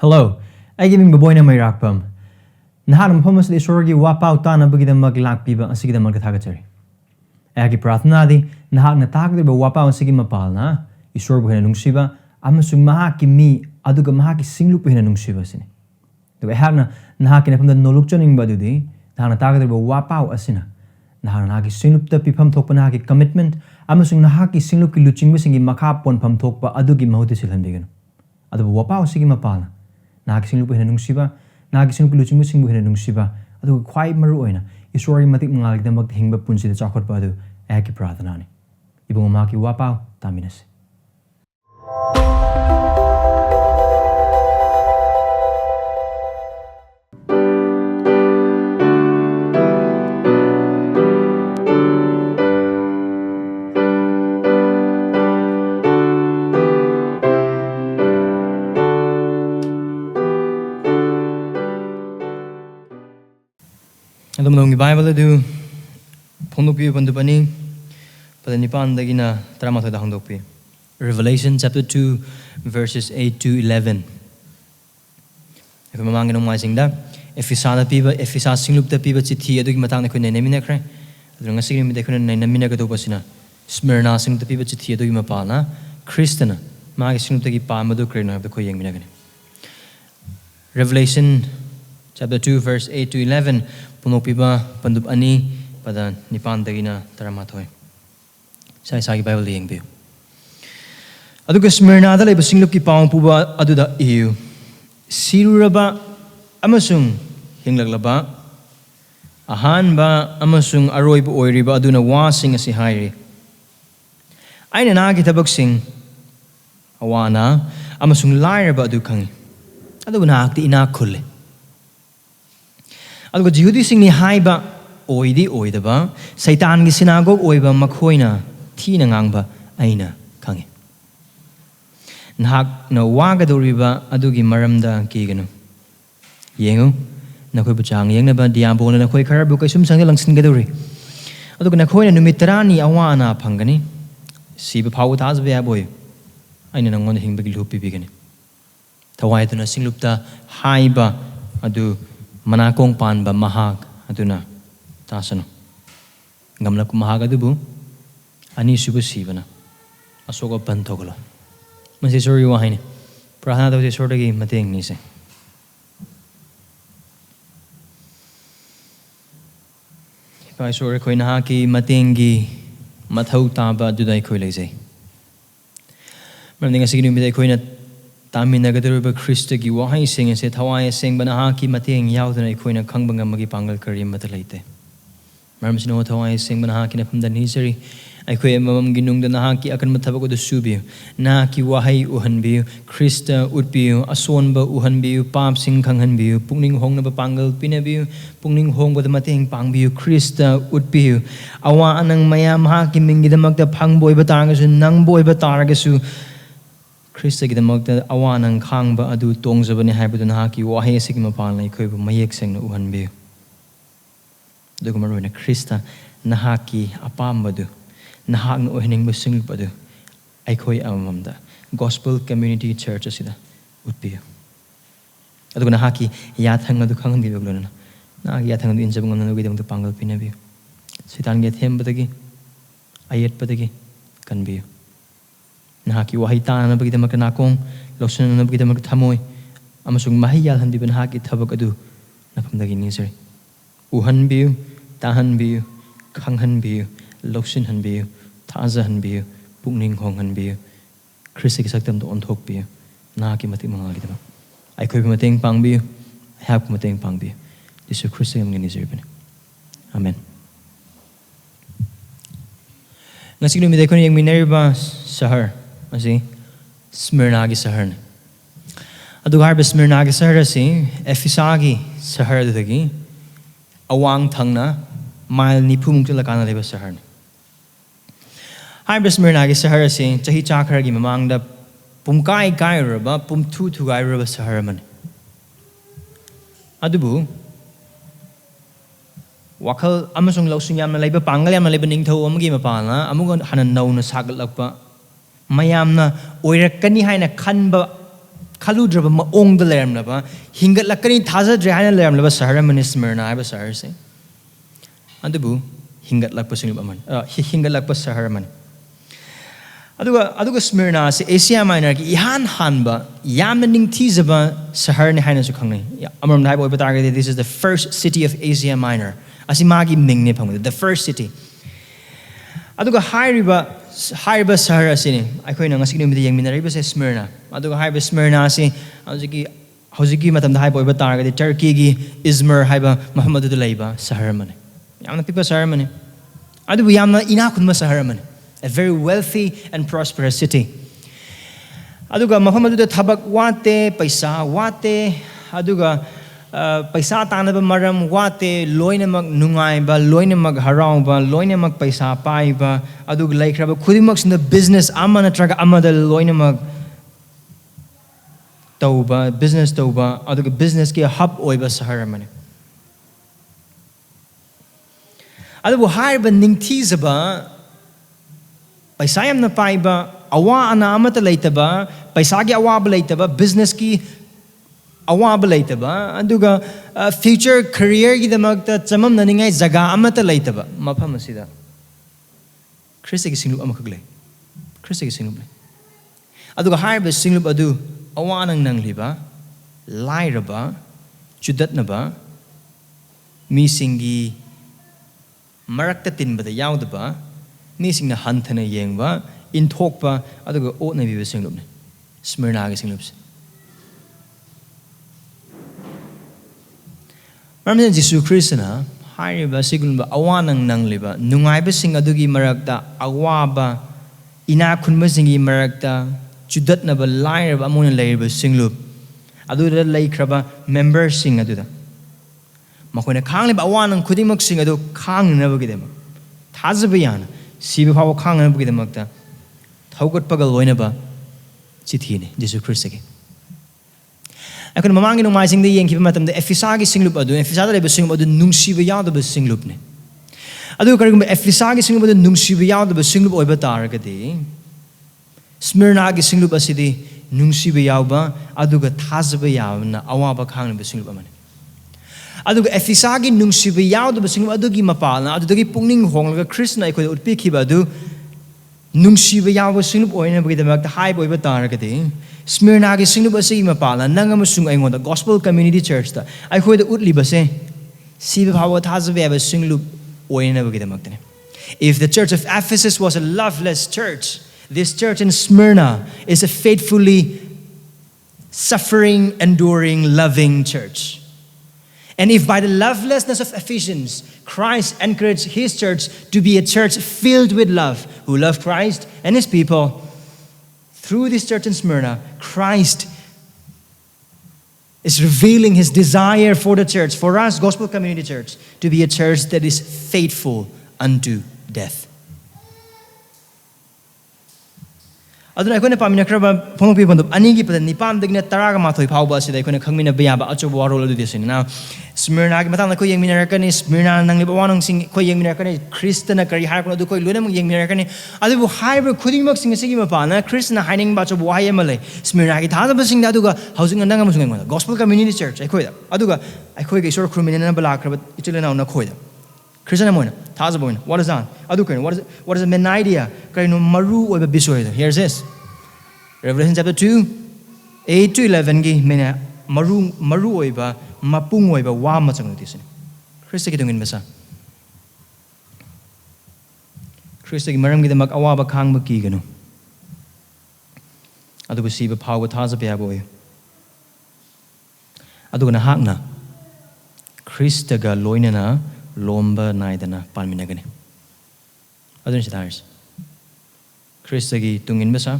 Hello, I give him Boboy na may rakpam. Nahakna mapamas di sorgi wapaw ta na bagidamak lakpiba ang sigidamak kathagachari. Ayaki prathna di nahakna takdir ba wapaw ang sige mapal na isorbo hinanungsiba amasung mahaki mi aduga mahaki singlupo hinanungsiba sini. Diba ayakna nahaki na pamda nolukchaning ba dudi nahakna takdir ba wapaw asina. Nahakna nahaki singlupta pipam thokpa nahaki commitment amasung nahaki singlup ki luchingba singi makapon pam thokpa adugi mahuti silhanbigano. Adu ba wapaw sige mapal na. Nahaki singlupo hinanungsiba nahaki singlup luchingba singbu hinanungsiba aduga khwai maru oina isori matik mangalgidamag hingba punsida chakotpa adu ayaki prathana ni. Ibong umaki wapaw taminasi. Adamdong Bible adu phondokpi bandupani padanipan dagina tramatha da hondokpi. Revelation chapter 2 verses 8 to 11. If mamangin ng maising da efisa singlupta piba chithi adugi matang na ko nei namina kre adu nga sigri mi de ko nei namina ka to pasina Smyrna singlupta piba chithi adugi mapana Khrista na magi singlupta ki pa madu kre na ko yeng minagani. Revelation chapter 2 verse 8 to 11 punopiba pandup ani pada nipan dagina taramathoy sai sagi Bible yeng biu aduga Smyrna da leba singlup ki paung puba aduda iu siruraba amasung hinglaglaba ahanba amasung aroiba oiriba aduna wasing asi hairi aina nagi tabak sing awana amasung lairaba adu khangi adu nakti ina khulle aduga Jehudi sing ni haiba oidi oidaba Satan gi sinagog oiba makhoina thina ngangba aina khangi nahak na wagadoriba adugi maramda kiganu yengu nakhoi buchang yengna ba diabona nakhoi kharabu kaisum sangde langsin gadori aduga nakhoina numit tarani awana phangani siba phaoba thajaba yaboy aina nangon hingbagi lupi bigani thawai tuna singlupta haiba adu manakong panba mahag aduna tasano ngamla ku mahag adubu ani subu sibana asoga bantogolo masi sori wahine prahana dawti sordagi mateng ni se pai sore koi nahaki matengi mathau taba dudai koi leise maramdinga siginu midai koi na panminnagani Khristagi wahai sing se thawai sing banahaki mateng yaudana ikoina khangbanga magi pangal kari mata leite maramsino thawai sing banahaki na phamda nisari aikoi mamam ginungda nahaki akan mathabako da subi nahaki wahai uhanbi Khrista utbi asonba uhanbi pap sing khanghanbi pungning hongna ba pangal pinabi pungning hongba da mateng pangbi Khrista utbi awa anang mayam haki mingidamak da phangboi ba taragasu nangboi ba taragasu Khristaga damakta awanang khaangba adu tongzabani haibadu nahaki wahai asigi mapalna ikoibu mayek sengna uhanbiu aduga maruina Khrista nahaki apambadu nahakna ohiningba singlupadu aikoi amamamda Gospel Community Church asida utbiu aduga nahaki yathang adu khanghanbiu glona nahaki yathang adu injabang nanu gidamta pangal pinabiu Satan ge thembadagi ayetpadagi kanbiu nahaki wahai tana bagidamak nakong loksana bagidamak thamoy amasung mahiyal handiba nahaki thabak adu napamdagi nisari uhanbiu tahanbiu khanghanbiu loksinhanbiu thajahanbiu pungning honghanbiu Khristagi saktamda onthokbiu nahaki matik mangalgidaba aikoi mateng pangbiu ayap mateng pangbiu Jesu Khristagi amngi nisari bane amen ngasig lumidai ko niyang minariba sahar Masih Smyrna gi sahar na. Aduga harba Smyrna gi sahar asi Efisagi sahar dagi awang thangna mile nipumung tulakana leba sahar na. Harba Smyrna gi sahar asi chahi chakhar gi mamangda pumkai kai raba pumthu thugai raba sahar man. Adubu wakal amasung lausung yamna leba pangal yamna leba ningthau amagi mapalna amuga hanan nauna sagalakpa mayamna oirakani haina khanba Khaludra maong the lerm lava, hingat lakani taza drana lerm lava sahara manis Smyrna, I was say. Andubu, hingat lakpa singaman, hingat lakpa sahara man. Aduga Smyrna se Asia Minor ki ihan hanba, yamaning tizaba sahara ni hainas ukangni. Amram Naibo Batagadi, this is the first city of Asia Minor. Asimagi Mingni Pang, the first city. Aduga Hariba Sahara Sini, I coin on a signal with the young Minariba says Smyrna. Aduga Hariba Smyrna si, Hosiki Matam the Haibo Bataga, the Turkey, Izmir, Haiba, Muhammad Laiba, Saharamani. Yamna people Saharamani. Adu Yamna Inakuma Saharamani, a very wealthy and prosperous city. Aduga Muhammad the Tabak Wate, Paisa Wate, Aduga. Paisa tanaba maram wate loinana nungaiba loinana harauba loinana paisa paiba adug laikraba khudimaks in the business amana traga amada loinana tauba business tauba adug business ki hub oiba sahara mane adu harba ningthizaba paisa yamna paiba awa ana amata leitaba paisa gi awaba leitaba business ki awaba leitaba aduga future career gi damakta chamam naningai jaga amata leitaba mafam asida Khristagi singlup amakhak lei Khristagi singlup lei aduga haiba singlup adu awanang nangliba lairaba chudatnaba mi singi marakta tinbada yaudaba mi singna hanthana yengba inthokpa aduga otna biba singlup ne Smyrna gi singlup Maramgidamak Jesu Khrista hariba sigulba awanang nangliba nungaiba sing adugi marakta awaba inakhunba singi marakta chudatnaba lairaba amona leiriba singlup aduda laikraba members sing aduda makoina khangliba awanang khudimak sing adu khangnabagidema thajaba yana siba phaoba khangnabagidemakta thaugatpaga loinaba chithine Jesu Khristagi I can mamang in my sing the Yankee matam the Khristage singlup adu, and Khristada sing about the nungsiba yada singlupne. Adu Karagum Khristage sing about the nungsiba yada singlup oibataragadi. Smyrna singlup asidi nungsiba yaba, aduga thazaba yavna, awaba kang singlupaman. Aduga Khristage nungsiba yada singlup adugi mapala, adugi pungning honga Krishna I could pick badu nungsiba yaba singlup oina with the high oibataragadi. Smyrna gi singlup ase mapala nangam sung aingon the gospel community church ta I khoi the utli base siba phaoba thajaba ba singlup oina bagidamaktane. If the church of Ephesus was a loveless church, this church in Smyrna is a faithfully suffering, enduring, loving church. And if by the lovelessness of Ephesians Christ encouraged his church to be a church filled with love, who love Christ and his people, through this church in Smyrna, Christ is revealing his desire for the church, for us, Gospel Community Church, to be a church that is faithful unto death. Aduna aikoina paminakraba phongpi bondu anigi pada nipam dagna taraga mathoi phaoba asida aikoina khangmina bayaba achobo warol adu desina now Smyrna gi matang ko yengminarakani Smyrna nangli bawanang sing ko yengminarakani Khrista na kari har ko adu ko loinam yengminarakani adu haiber khudingmak sing sigi mapana Krishna haining ba chobo wai amale Smyrna gi thada sing aduga housing nang amusung ngona Gospel Community Church aikoida aduga aikoiga isor khurumina na balakraba ichilena na khoida Krishna moina thazaba moina what is on adu kain what is a main idea kaino maru oiba bisoy here's this Revelation chapter 2 8 to 11 gi mena maru oiba mapung oiba wa machang notice Khrista gi dongin masa Khrista gi maramgidamak awaba khaangba kiganu adu siba phaoba thajaba yabo adu nahakna Khristaga loinana lomba naidana panminnagani adun sitars Khristagi tung inbasa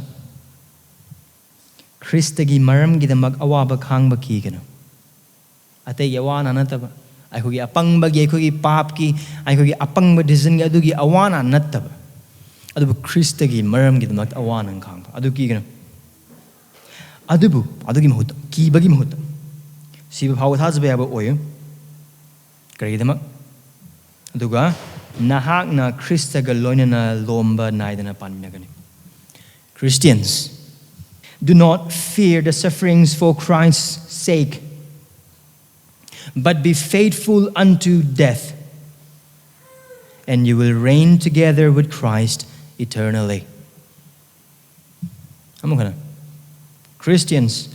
Khristagi maramgidamak awaba khaangba kiganu ate yawana nataba aikogi apangba gi aikogi pap ki aikogi apangba decision gi adugi awana nataba adu Khristagi maramgidamak awana khangba adu kiganu adugi mahut ki bagi mahut siba phaoba thajaba yaba oyu karidamak aduga nahakna Khristaga loinana lomba naidana panminnagani Christians Do not fear the sufferings for Christ's sake, but be faithful unto death, and you will reign together with Christ eternally. Christians,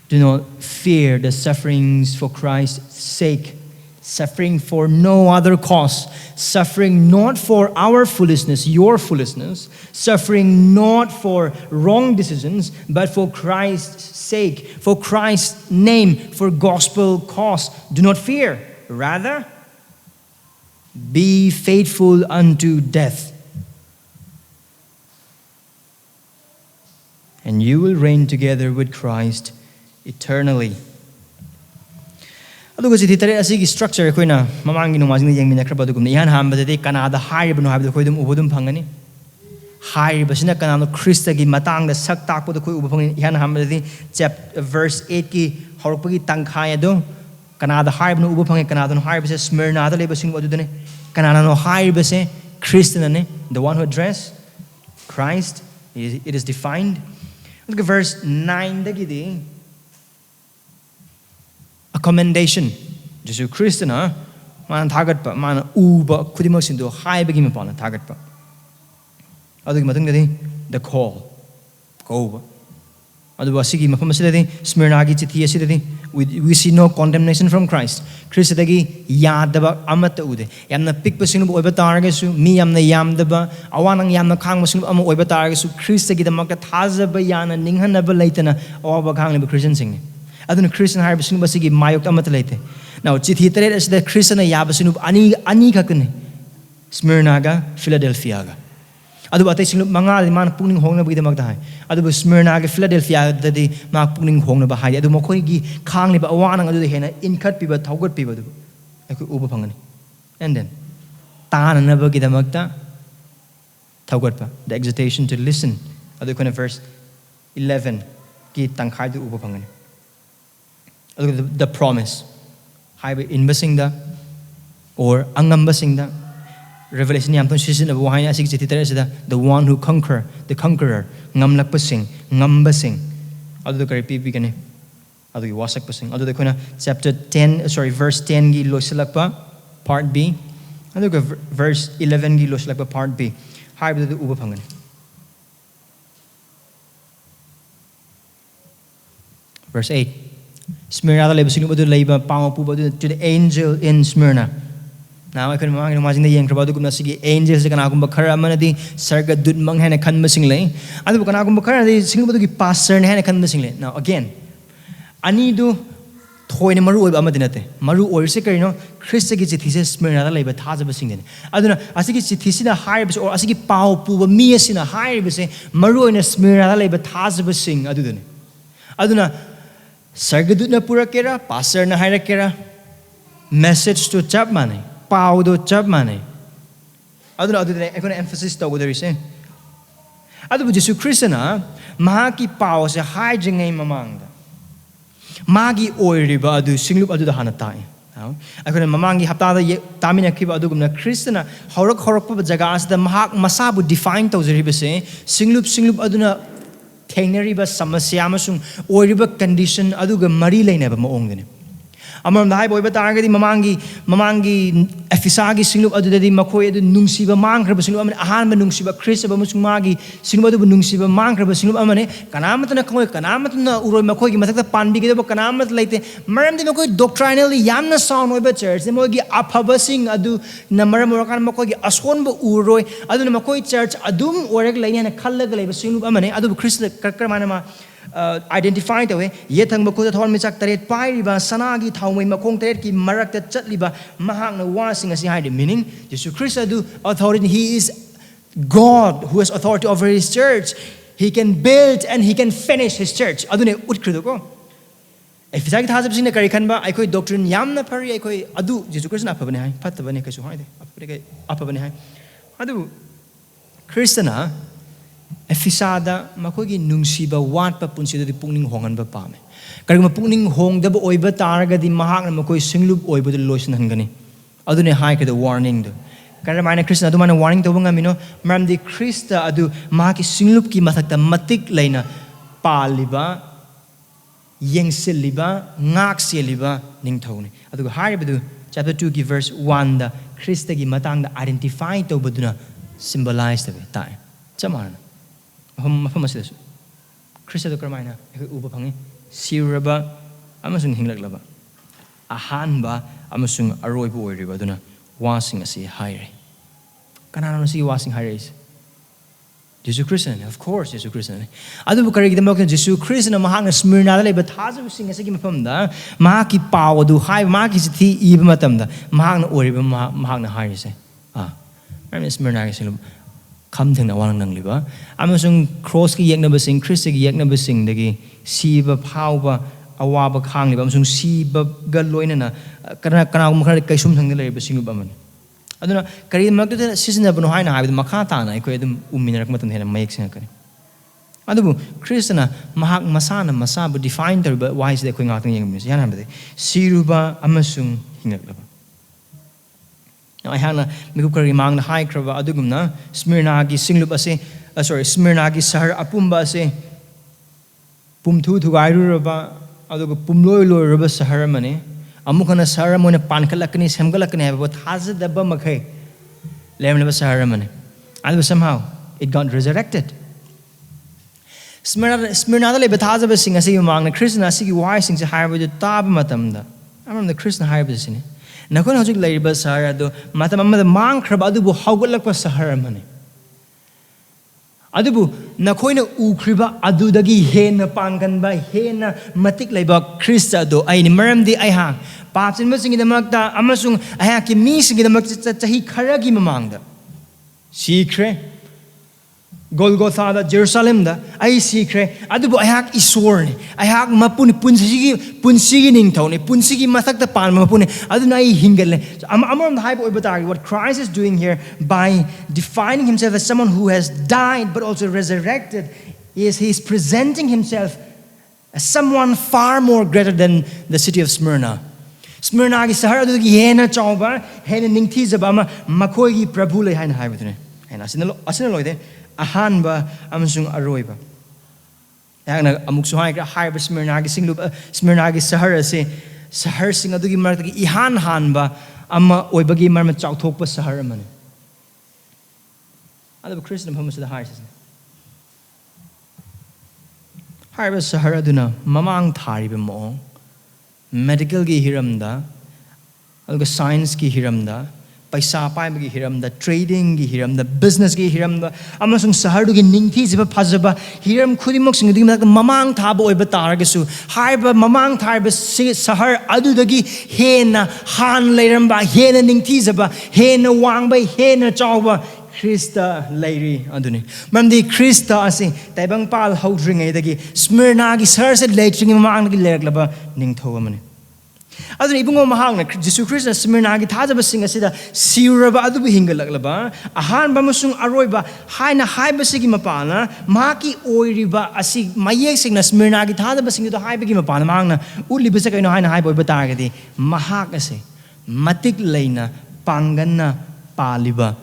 do not fear the sufferings for Christ's sake, suffering for no other cause, suffering not for our foolishness, your foolishness, suffering not for wrong decisions, but for Christ's sake, for Christ's name, for gospel cause. Do not fear. Rather, be faithful unto death, and you will reign together with Christ eternally. Aduga si titare asigi structure koina mamangi nomajing yengminakraba dugum ihan hambadadi kanada hairibno habdu koidum ubudum phangani hairibasina kanano Khristagi matangda sak takpadu koi ubphangani ihan hambadadi chapter verse 8 ki horokpagi tangkhai adu kanada hairibno ubphangi kanada no hairibase Smyrna da lebasing adudane kanana no hairibase Christianane, the one who addressed Christ. It is defined. Look at verse 9 dagidi. A commendation. Jesu Christ na man target pa man uba kudimok sindo high begin upon a target pa. Adugi matang dadi the call. Go. Adu wasigi mapamasidadi Smyrnagi chithi asidadi. We see no condemnation from Christ. Khristaga yadaba amata ude. Yamna pikpa sinu oiba taragasu mi yamna yamdaba awanang yamna khaangba sinu ama oiba taragasu Khristaga damakta thajaba yana ninghanaba leitana awaba khaangliba Christian sing. Aduna Christian har basinu basigi mayok amata leite. Now chithi tare asida Christian ya basinu ani khakne. Smyrnaga Philadelphiaga. Adu atay sinu manga man puning hongna bagi damakta hai. Adu Smyrnaga Philadelphia dadi mak puning hongna ba hai. Adu mokoi gi khaangliba awanang adu hena inkhat piba thaugat piba du. Aku uba phangani. And then tanana bagi damakta thaugat pa. The exhortation to listen. Adu kana verse 11 ki tangkhai du uba phangani. The promise. Hai inbasing da or angambasing da. Revelation yamton season of wahina asig chititare the one who the conqueror ngamlak pasing ngambasing. Adu kari pi bigane. Adu wasak pasing. Adu kona chapter 10 verse 10 gi loisalak pa part B. Adu ka verse 11 gi loisalak pa part B. Hai bu uba phangan. Verse 8. Smyrna lebasinu badu leiba pangapu badu to the angel in Smyrna. Now I can imagine the young crowd who see angels. The Kanagum Bakara Manadi, Sarga Dudmang Hanakan missing lane. Other Kanagum Bakara, the single pastor and Hanakan missing lane. Now again, Anidu Toy Maru Amadinate, Maru or Sicarino, Khristagi thesis Smyrna labor thajaba singing. I don't know, I think it's thesis a higher or I think Pau Puba Mias in a higher say Maru in a Smyrna labor thajaba sing. Aduna Sarga Dudna Purakera, Pastor Nahirakera, message to Chapmani. Pau do chap mane. I don't know. I'm going to emphasis to what there is. I don't know. Jesus Christ na mahaki pau se high jengay mamang. Magi oiri ba adu singlup adu da hanatai. I couldn't mamangi haptada tamina kiba adu gumna Christ na horok pa jaga as the mahak masabu define to zeribase singlup aduna teneri ba samasya masung oiri ba condition adu ga mari laina ba maong gani. Amam the high boy but target mamangi efisagi singlup adudadi makoi adu nungsiba mangraba singlup amane ahanba nungsiba Khrista musumagi singlup adu nungsiba mangraba singlup amane kanamatna koi kanamatna uroi makoi gi mathakta pandi gi kanamat leite maram di makoi doctrinally yamna sound oiba church mogi aphaba sing adu na maram orakan makoi gi asonba uroi adu na makoi church adum orek leine na khallaga leiba singlup amane adu Khrista karkarmana ma identified away yet ang makuta thon misak taret pai riba sanagi thawmai makong taret ki marak ta chatliba mahak na wasing asi hide meaning Jesus Christ adu authority. He is God who has authority over his church. He can build and he can finish his church. Adu ne utkrido ko if isagi thajab sing na kari khanba ai koi doctrine yam na phari ai koi adu Jesus Christ na aphabane hai phatabane kai su hai de aphabane hai adu Christana Efisada makogi nungsiba wat pa punsida di pungning hongan ba pame. Karima pungning hong daba oiba targa di mahak na makoi singlup oiba di loisan hangani. Adune hai ka the warning do. Karamana Khrista adumana warning tawanga mino maramdi Khrista adu mahaki singlup ki mathakta matik leina paliba yengsiliba ngakseliba ningthone aduga haribadu chapter 2 ki verse 1 da Khristagi matang da identify tawbaduna symbolize tabe tai chamana mafam asidasu Khrista do karamana uba phangi siraba amasung hinglaklaba ahanba amasung aroibu oiriba duna washing asi haire kanano si washing haire is Jesus Christ, of course, Jesus Christ. Adu bukari kita makan Jesus Christ na mahang Smyrna le bataza bising asa kim pamda mahaki pau adu hai mahaki sithi iba matamda mahang na ori mahang na haire se Mami Smyrna kising kam thing na walang nang liba amasung cross ki yekna bising Christ ki yekna bising dagi siba phaoba awaba khang liba amasung siba ga loinana kana mukhar kaisum thang le bising ba man aduna kari magda season abno haina habi makha ta na ko edum umminak matan hena mayek sing kari adubu Kristana mahak masana masabu define der but why is they going out yang mis yana bade siruba amasung hingaklaba now I hana miku kari mang na hai kraba adugumna Smyrna gi singlup ase Smyrna gi sahar apumba ase pumthu thugairu raba adugu pumloi loi raba sahar mane amukana sahara mona pankalakani semgalakani have what has the bamakhe lemna sahara mane and somehow it got resurrected Smyrna le bataza basing asi mang na Krishna asi why sing sa higher with tab matamda amam the Krishna higher basing nakon hojik leiba sahara do matamam the mang kraba adu bu haugalak pa sahara mane adubu nakoina ukriba adudagi hena panganba hena matik leiba Khrista do aini maramdi ai ha papsin masing damakta amasung aya ki mi sing damakta chahi kharagi mamangda sikre Golgotha da Jerusalem da ai sikre adubu ayak isorni ayak mapuni punsigi ning thone punsigi mathakta pan mapuni aduna ai hingale amam hype oibatari what Christ is doing here by defining himself as someone who has died but also resurrected is he is presenting himself as someone far more greater than the city of Smyrna gi sahar adu gi hena chawba hena ningthi jaba ma makhoi gi prabhu le haina haibutune hena asina loide ahanba amasung aroiba yana amuk suhai ka haiba Smyrna gi singlup Smyrna gi sahar ase sahar sing adu gi marta gi ihan hanba amma oibagi marma chawthokpa sahar amane adu Christian phamus da haise haiba sahar aduna mamang thariba mo medical gi hiramda aduga science gi hiramda paisa paimagi hiramda trading gi hiramda business gi hiramda amasung sahar du gi ningthi jiba phajaba hiram khudimok sing du mamang thaba oiba taragesu haiba mamang thaiba sahar adu dagi hena han leiramba hena ningthi jaba hena wangba hena chawba Khrista leiri aduni mamdi Khrista ase taibang pal haudringai dagi Smyrna gi sahar se leitring mamang gi leklaba ningtho amani aduna ibungo mahang na Jesus Christ Smyrna gi thajaba sing asida siraba adu hingalaklaba ahan bamusung aroiba haina haiba sigi mapana maki oiriba asi mayek sing na Smyrna gi thajaba sing do haiba gi mapana mangna uliba se kaino haina haiba oiba targadi mahak ase matik leina panganna paliba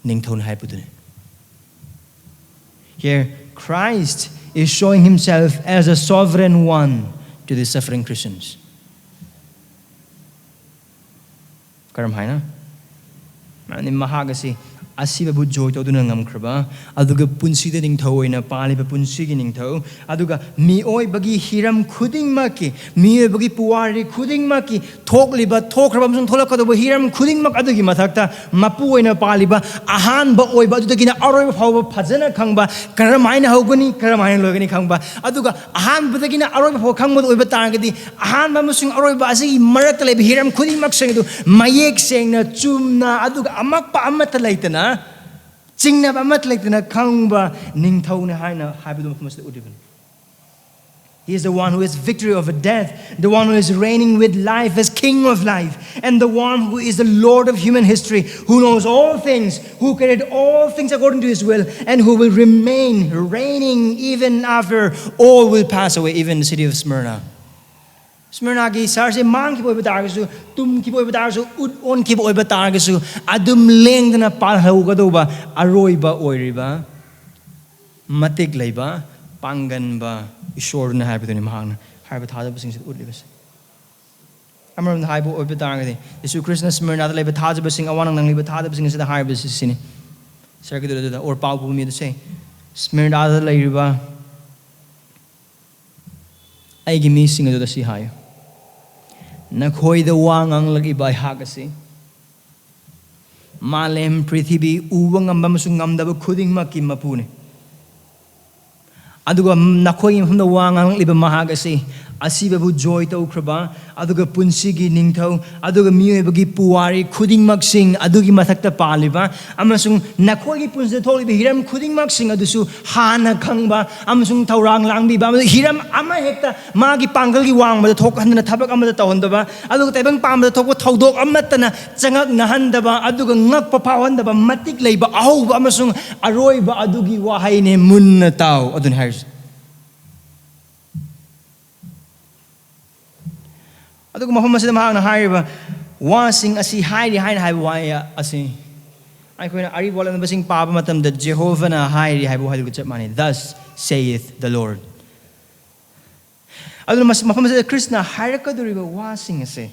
ningthon haibudune here Christ is showing himself as a sovereign one to the suffering Christians karam haina mani mahagasi asiba bu joy to duna ngamkraba aduga punsi de ning thoina paliba punsi gi ning tho aduga mi oi bagi hiram khuding maki mi oi bagi puwari khuding maki thokliba thokraba msung tholak do hiram khuding mak adugi mathakta mapu oina paliba ahan ba oi ba adugina aroi phaoba phajana khangba karamaina hogani karamaina logani khangba aduga ahan budagina aroi phaoba khangba oi ba targadi ahan ba msung aroi ba asi marak le hiram khuding mak seng du mayek seng na chumna aduga amak pa amat laitana Chingna amat laitana khaangba ningthone haina haibidu mafamasta udibani He is the one who has victory over death, the one who is reigning with life as King of life, and the one who is the Lord of human history, who knows all things, who created all things according to his will, and who will remain reigning even after all will pass away, even the city of Smyrna. Smyrnagi sarse mang ki boy batargasu tum ki boy batargasu ud on ki boy batargasu adum lengdana palhau gadoba aroiba oiriba matik leiba panganba ishorna habituni mahang harba thada basing udlibas amram haibo oy batargadi Yesu Krishna Smyrna leiba thada basing awanang nang leiba thada basing sida harba sini sargadu or pau bumi to say Smyrna leiba aigi mi singa do si hayo Nakhoi the wang ang lagi by hagasi Malem Prithibi Uwang ang bamasungam daba kuding makim mapune Aduga nakhoi from the wang ang liba mahagasi Asiba bu joy to kraba Aduga punsigi ningtau Aduga miyo bagi puwari kuding magsing Adugi matakta paliba Amasung nakhoi punsa toli bi hiram kuding magsing Adusu hana khaangba Amasung taurang langbi ba hiram ama hekta magi panggal gi wang mada thok handana thabak amada tawhandaba Aduga taibang pamada thok thaudok amatana changak nahandaba Aduga ngak papahandaba matik leiba ahoba amasung aroiba adugi wahai ne munna taw adun hairs Aduga mafam asida mahang na haiba wasing asi hairi haina haiba waya asi ay ko na ari wala na basing papa matam da Jehovah na hairi haiba wahai ko mani thus saith the Lord Aduga mafam asida Krishna hairaka duriba wasing asi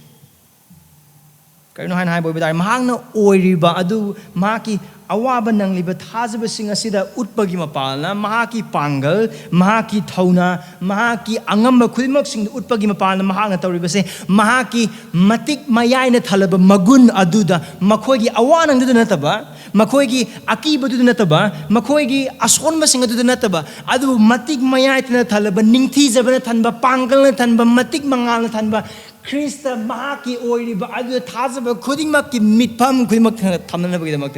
kayo no haina haiba bidar mahang na oiriba adu maki awaba nang liba thajaba sing asida utpagi mapalna mahaki pangal mahaki thauna mahaki angamba khulmak sing utpagi mapalna mahanga tawriba se mahaki matik mayai na thalaba magun aduda makhoigi awanang duda nataba makhoigi akiba duda nataba makhoigi asonba sing duda nataba adu matik mayai na thalaba ningthi jabana thanba pangal na thanba matik mangal na thanba Khrista mahaki oiriba adu thajaba khudingmak ki mitpham khudingmak thamna bagi damak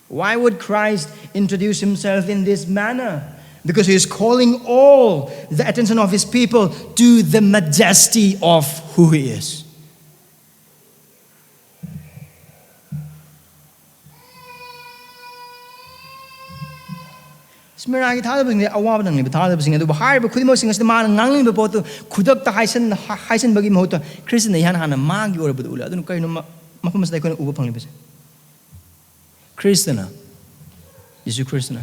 Why would Christ introduce himself in this manner? Because he is calling all the attention of his people to the majesty of who he is. Smyrnagi thada basing awaba nang liba thada basing adu bahar ba khudimo sing asda ma ngangling ba potu khudak ta haisen bagi mahota Krishna yan hana magi ora bu ula adu kai no mafam asda ko uba phang liba Khrista na Yesu Khrista na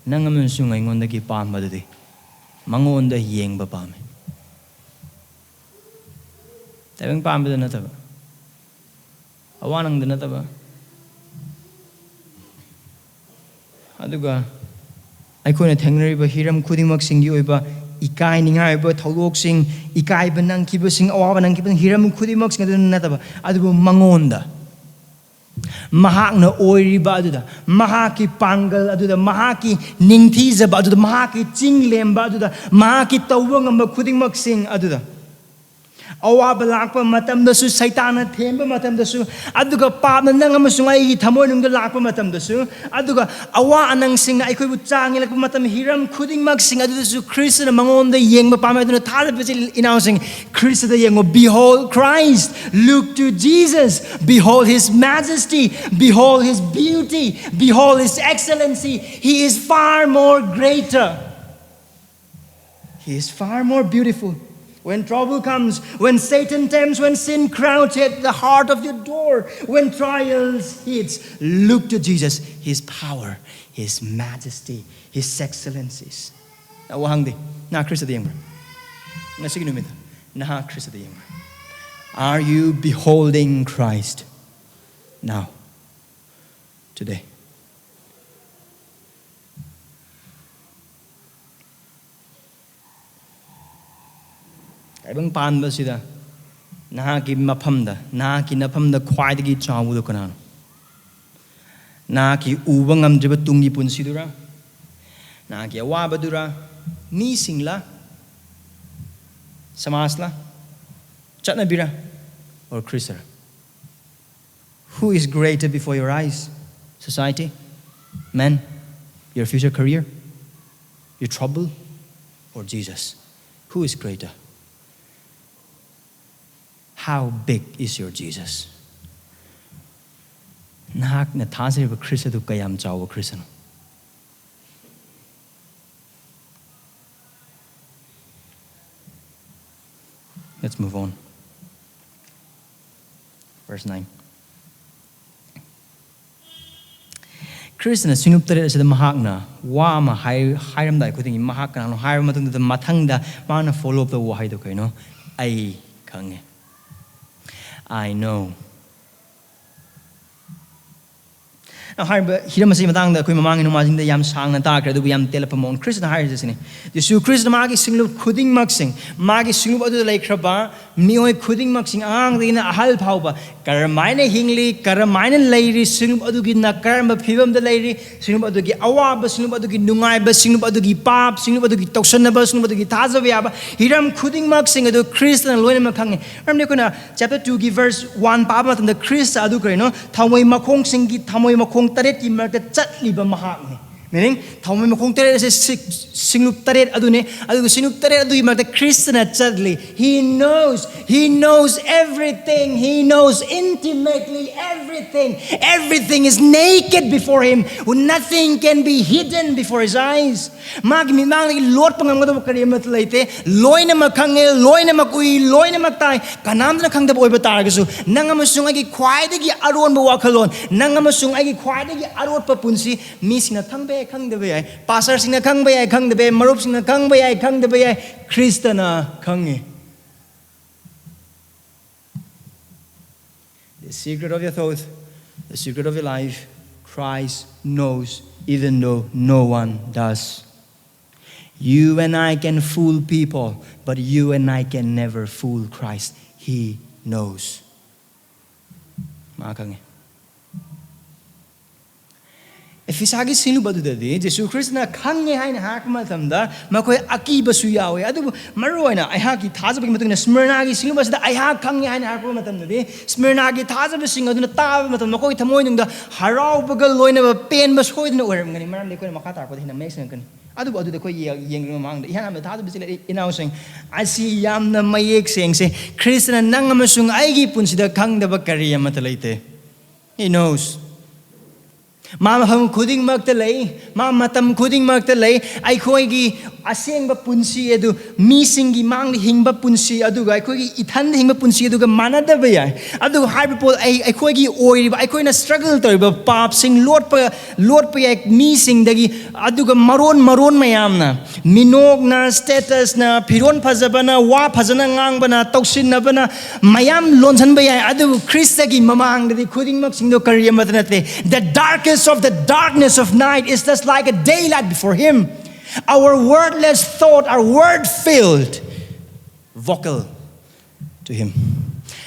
nangamun sungai ngonda ki pamba dadi mangonda yengba pame tabang pamba da nataba awanang da nataba aduga aikona thengnariba hiram khudingmak singgi oiba ikai ningai ba tholok sing ikai banang kiba sing awaba nang kiba hiram khudingmak sing adu nataba adu mangonda Mahakna oiriba aduda mahaki pangal aduda mahaki ningthi jaba aduda mahaki ching lemba aduda mahaki tawang amba khudingmak sing aduda awaba lakpa matam dasu saitana themba matam dasu aduga papna nang amasung ai thamoi nungda lakpa matam dasu aduga awa anang sing na aikoi bu changi lakpa matam hiram khudingmak sing aduda su Krishna mangonda yengba pama aduna thada pachil announcing Krishna yengo behold Christ look to Jesus behold his majesty behold his beauty behold his excellency he is far more greater he is far more beautiful When trouble comes, when Satan tempts, when sin crouches at the heart of your door, when trials hits, look to Jesus, his power, his majesty, his excellencies. Wahangdi, na Khrista the younger. Na sige numita, na Khrista the younger. Are you beholding Christ now, today? Ibang panba sida nahaki maphamda nahaki naphamda khwaidagi chawudo kana nahaki uba ngamdriba tungi punsidura nahaki awabadura mi singla samasla chatnabira or Khrista who is greater before your eyes society men your future career your trouble or Jesus who is greater How big is your Jesus? Nahakna thajaba Khrista tu kayam chawa Khrista no. Let's move on. Verse 9. Khristana sinup taret asida mahakna wa ma hairam dai khuding mahakna no hairam matung da mathangda mana follow up the wahai do kaino ai khange. I know. Now, hiramasi matang da koi mamang numazing da yam sang na ta kra du yam telepamon Khrista hire sini. Jesu Khrista magi singlu khuding maksing magi singlu adu lai khraba mioi khuding maksing ang dina ahal phaoba karamaina hingli karamaina leiri singlu adu gi na karma phibam da leiri singlu adu gi awaba singlu adu gi nungai ba singlu adu gi pap singlu adu gi toksan ba singlu adu gi thajaba yaba hiram khuding maksing adu Khrista loinana khange ramne kuna chapter 2 gi verse 1 pa ma the Khrista adu kre no thamoi makhong sing gi thamoi makhong taret ki marta chatliba mahakne meaning thamoi makhong taret se singlup taret adune adu singlup taret adu marta Kristana chatli he knows everything, he knows intimately everything is naked before him, nothing can be hidden before his eyes. Magi mimang lord pangamgado kari mat laite loina makhange loina makui loina maktai kanam na khangda boy batargasu nangamasung agi khwaidagi aron ba wakhalon nangamasung agi khwaidagi arot pa punsi mi singna thangbe khangdabe ai pastor singna khangbe ai khangdabe marup singna khangbe ai khangdabe ai Kristana khange. The secret of your thought, the secret of your life, Christ knows even though no one does. You and I can fool people, but you and I can never fool Christ. He knows. If he's agi sinu badu dadi, Jesu Kristna khange haina hakma thamda, makoi akiba su yawe. Adu maroina ai haki thajaba ki matuna Smyrna gi sinu basda ai hak khange haina hakma matamda de Smyrna gi thajaba sing aduna taaba matam makoi thamoi nungda harau bagal loina ba pen ba soidna oiram ngani maram le koi makha tar ko hina mek sang kan. Adu adu de koi yeng mang ihan am thajaba sile inausing asi yamna mayek seng se Kristna nangamasung aigi punsida khangdaba kari amatalaite. He knows. Mama ham khuding magta lay, mama tam khuding magta lay, ai khoi gi aseng ba punsi edu missing gi mang hingba punsi adu ga ai khoi gi ithan hingba punsi edu ga manada ba ya adu high people ai khoi gi oi ba ai khoi na struggle tor ba pap sing lord pa ya missing dagi adu ga maron mayam na minog na status na phiron phajaba na wa phajana ngang bana toksin na bana mayam lonsan ba ya adu Khristagi mamang dagi khuding mak sing do kariya matanate the darkest of the darkness of night is just like a daylight before him. Our wordless thought, our word-filled vocal to him.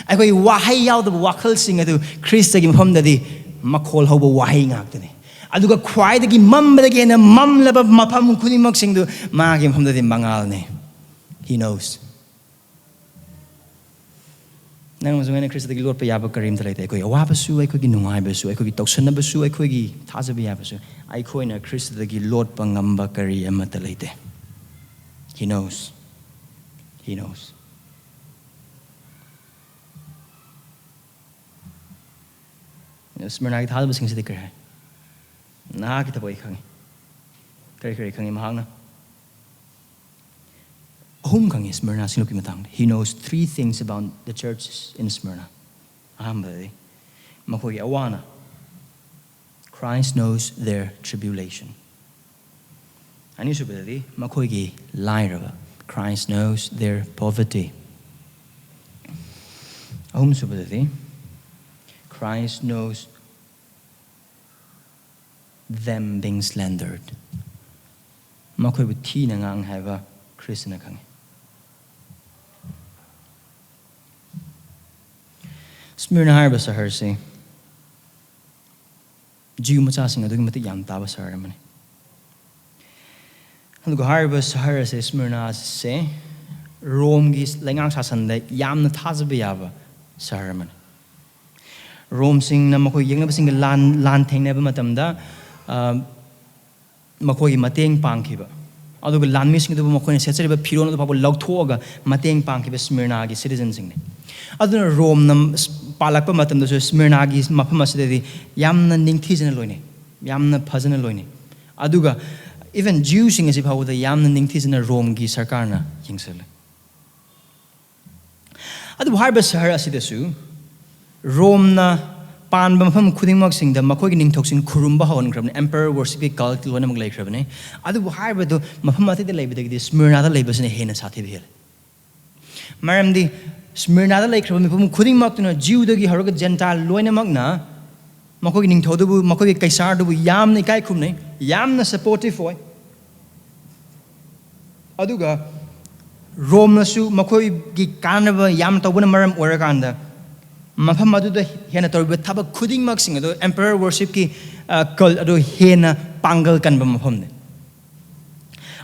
I go wahay yaw the wakal sing adu Khristagi maphamdadi makhol hoba wahay ngaktani. Aduga khwaidagi mamdagi na mamlaba mapam khuni mak sing du magi maphamdadi mangal ne. He knows. Nang mazungana Khristagi lord pa yaba karim talai tai koi awaba su ai koi gi nungai ba su ai koi gi toksan ba su ai koi gi thajaba yaba su ai koi na Khristagi lord pa ngamba kari ama talai te. He knows. He knows. Smyrna gi thajaba sing se dikar hai na ki taboi khangi kari khangi mahang na Smyrna. He knows 3 things about the churches in Smyrna. Christ knows their tribulation. Christ knows their poverty. Christ knows them being slandered. Smyrna harba sahar se Jew macha sing adu mati yam ta ba sahar mane anu harba sahar se Smyrna se Rome gi lengang sasan de yam na thajaba yaba sahar mane Rome sing na makoi yengna sing lan thengna ba matam da makoi mateng pangkhiba adu ga lan mi sing du makoi se ba phiron du phabu lauthoga mateng pangkhiba Smyrna gi citizen sing ne aduna Rome nam palakpa matam da Smyrna gi mafam asidi yamna ningthijana loine yamna phajana loine aduga even Jews sing as if how the yamna ningthijana Rome gi sarkarna yingsale ꯑꯗꯨꯕꯨ ꯍꯥꯏꯔꯤꯕ ꯁꯍꯔ ꯑꯁꯤꯗꯁꯨ ꯔꯣꯝꯅ ꯄꯥꯟꯕ ꯃꯐꯝ ꯈꯨꯗꯤꯡꯃꯛꯁꯤꯡꯗ ꯃꯈꯣꯏꯒꯤ ꯅꯤꯡꯊꯧꯁꯤꯡ ꯈꯨꯔꯨꯝꯕ ꯍꯧꯍꯟꯈ꯭ꯔꯕꯅꯤ emperor ꯋꯔꯁꯤꯞꯀꯤ cult ꯂꯣꯏꯅꯃꯛ ꯂꯩꯈ꯭ꯔꯕꯅꯤ ꯑꯗꯨꯕꯨ ꯍꯥꯏꯔꯤꯕꯗꯨ ꯃꯐꯝ ꯑꯇꯩꯗ ꯂꯩꯕꯗꯒꯤꯗꯤ ꯁ꯭ꯃꯤꯔꯅꯥꯗ ꯂꯩꯕꯁꯤꯅ ꯍꯦꯟꯅ ꯁꯥꯊꯤꯕ ꯍꯦꯜꯂꯤ ꯃꯔꯝꯗꯤ ꯁ꯭ꯃꯤꯔꯅꯥꯗ ꯂꯩꯈ꯭ꯔꯕ ꯃꯐꯝ ꯈꯨꯗꯤꯡꯃꯛꯇꯨꯅ ꯖꯤꯎꯗꯒꯤ ꯍꯧꯔꯒ ꯖꯦꯟꯇꯥꯏꯜ ꯂꯣꯏꯅꯃꯛꯅ ꯃꯈꯣꯏꯒꯤ ꯅꯤꯡꯊꯧꯗꯨꯕꯨ ꯃꯈꯣꯏꯒꯤ ꯀꯩꯁꯥꯔꯗꯨꯕꯨ ꯌꯥꯝꯅ ꯏꯀꯥꯏ ꯈꯨꯝꯅꯩ ꯌꯥꯝꯅ ꯁꯄꯣꯔꯇꯤꯚ ꯑꯣꯏ ꯑꯗꯨꯒ ꯔꯣꯝꯅꯁꯨ ꯃꯈꯣꯏꯒꯤ ꯀꯥꯟꯅꯕ ꯌꯥꯝ ꯇꯧꯕꯅ ꯃꯔꯝ ꯑꯣꯏꯔꯀꯥꯟꯗ ꯃꯐꯝ ꯑꯗꯨꯗ ꯍꯦꯟꯅ ꯇꯧꯔꯤꯕ ꯊꯕꯛ ꯈꯨꯗꯤꯡꯃꯛꯁꯤꯡ ꯑꯗꯨ ꯑꯦꯝꯄꯔꯔ ꯋꯔshipꯀꯤ ꯀꯜ ꯑꯗꯨ ꯍꯦꯟꯅ ꯄꯥꯡꯒꯜ ꯀꯟꯕ ꯃꯐꯝꯅꯤ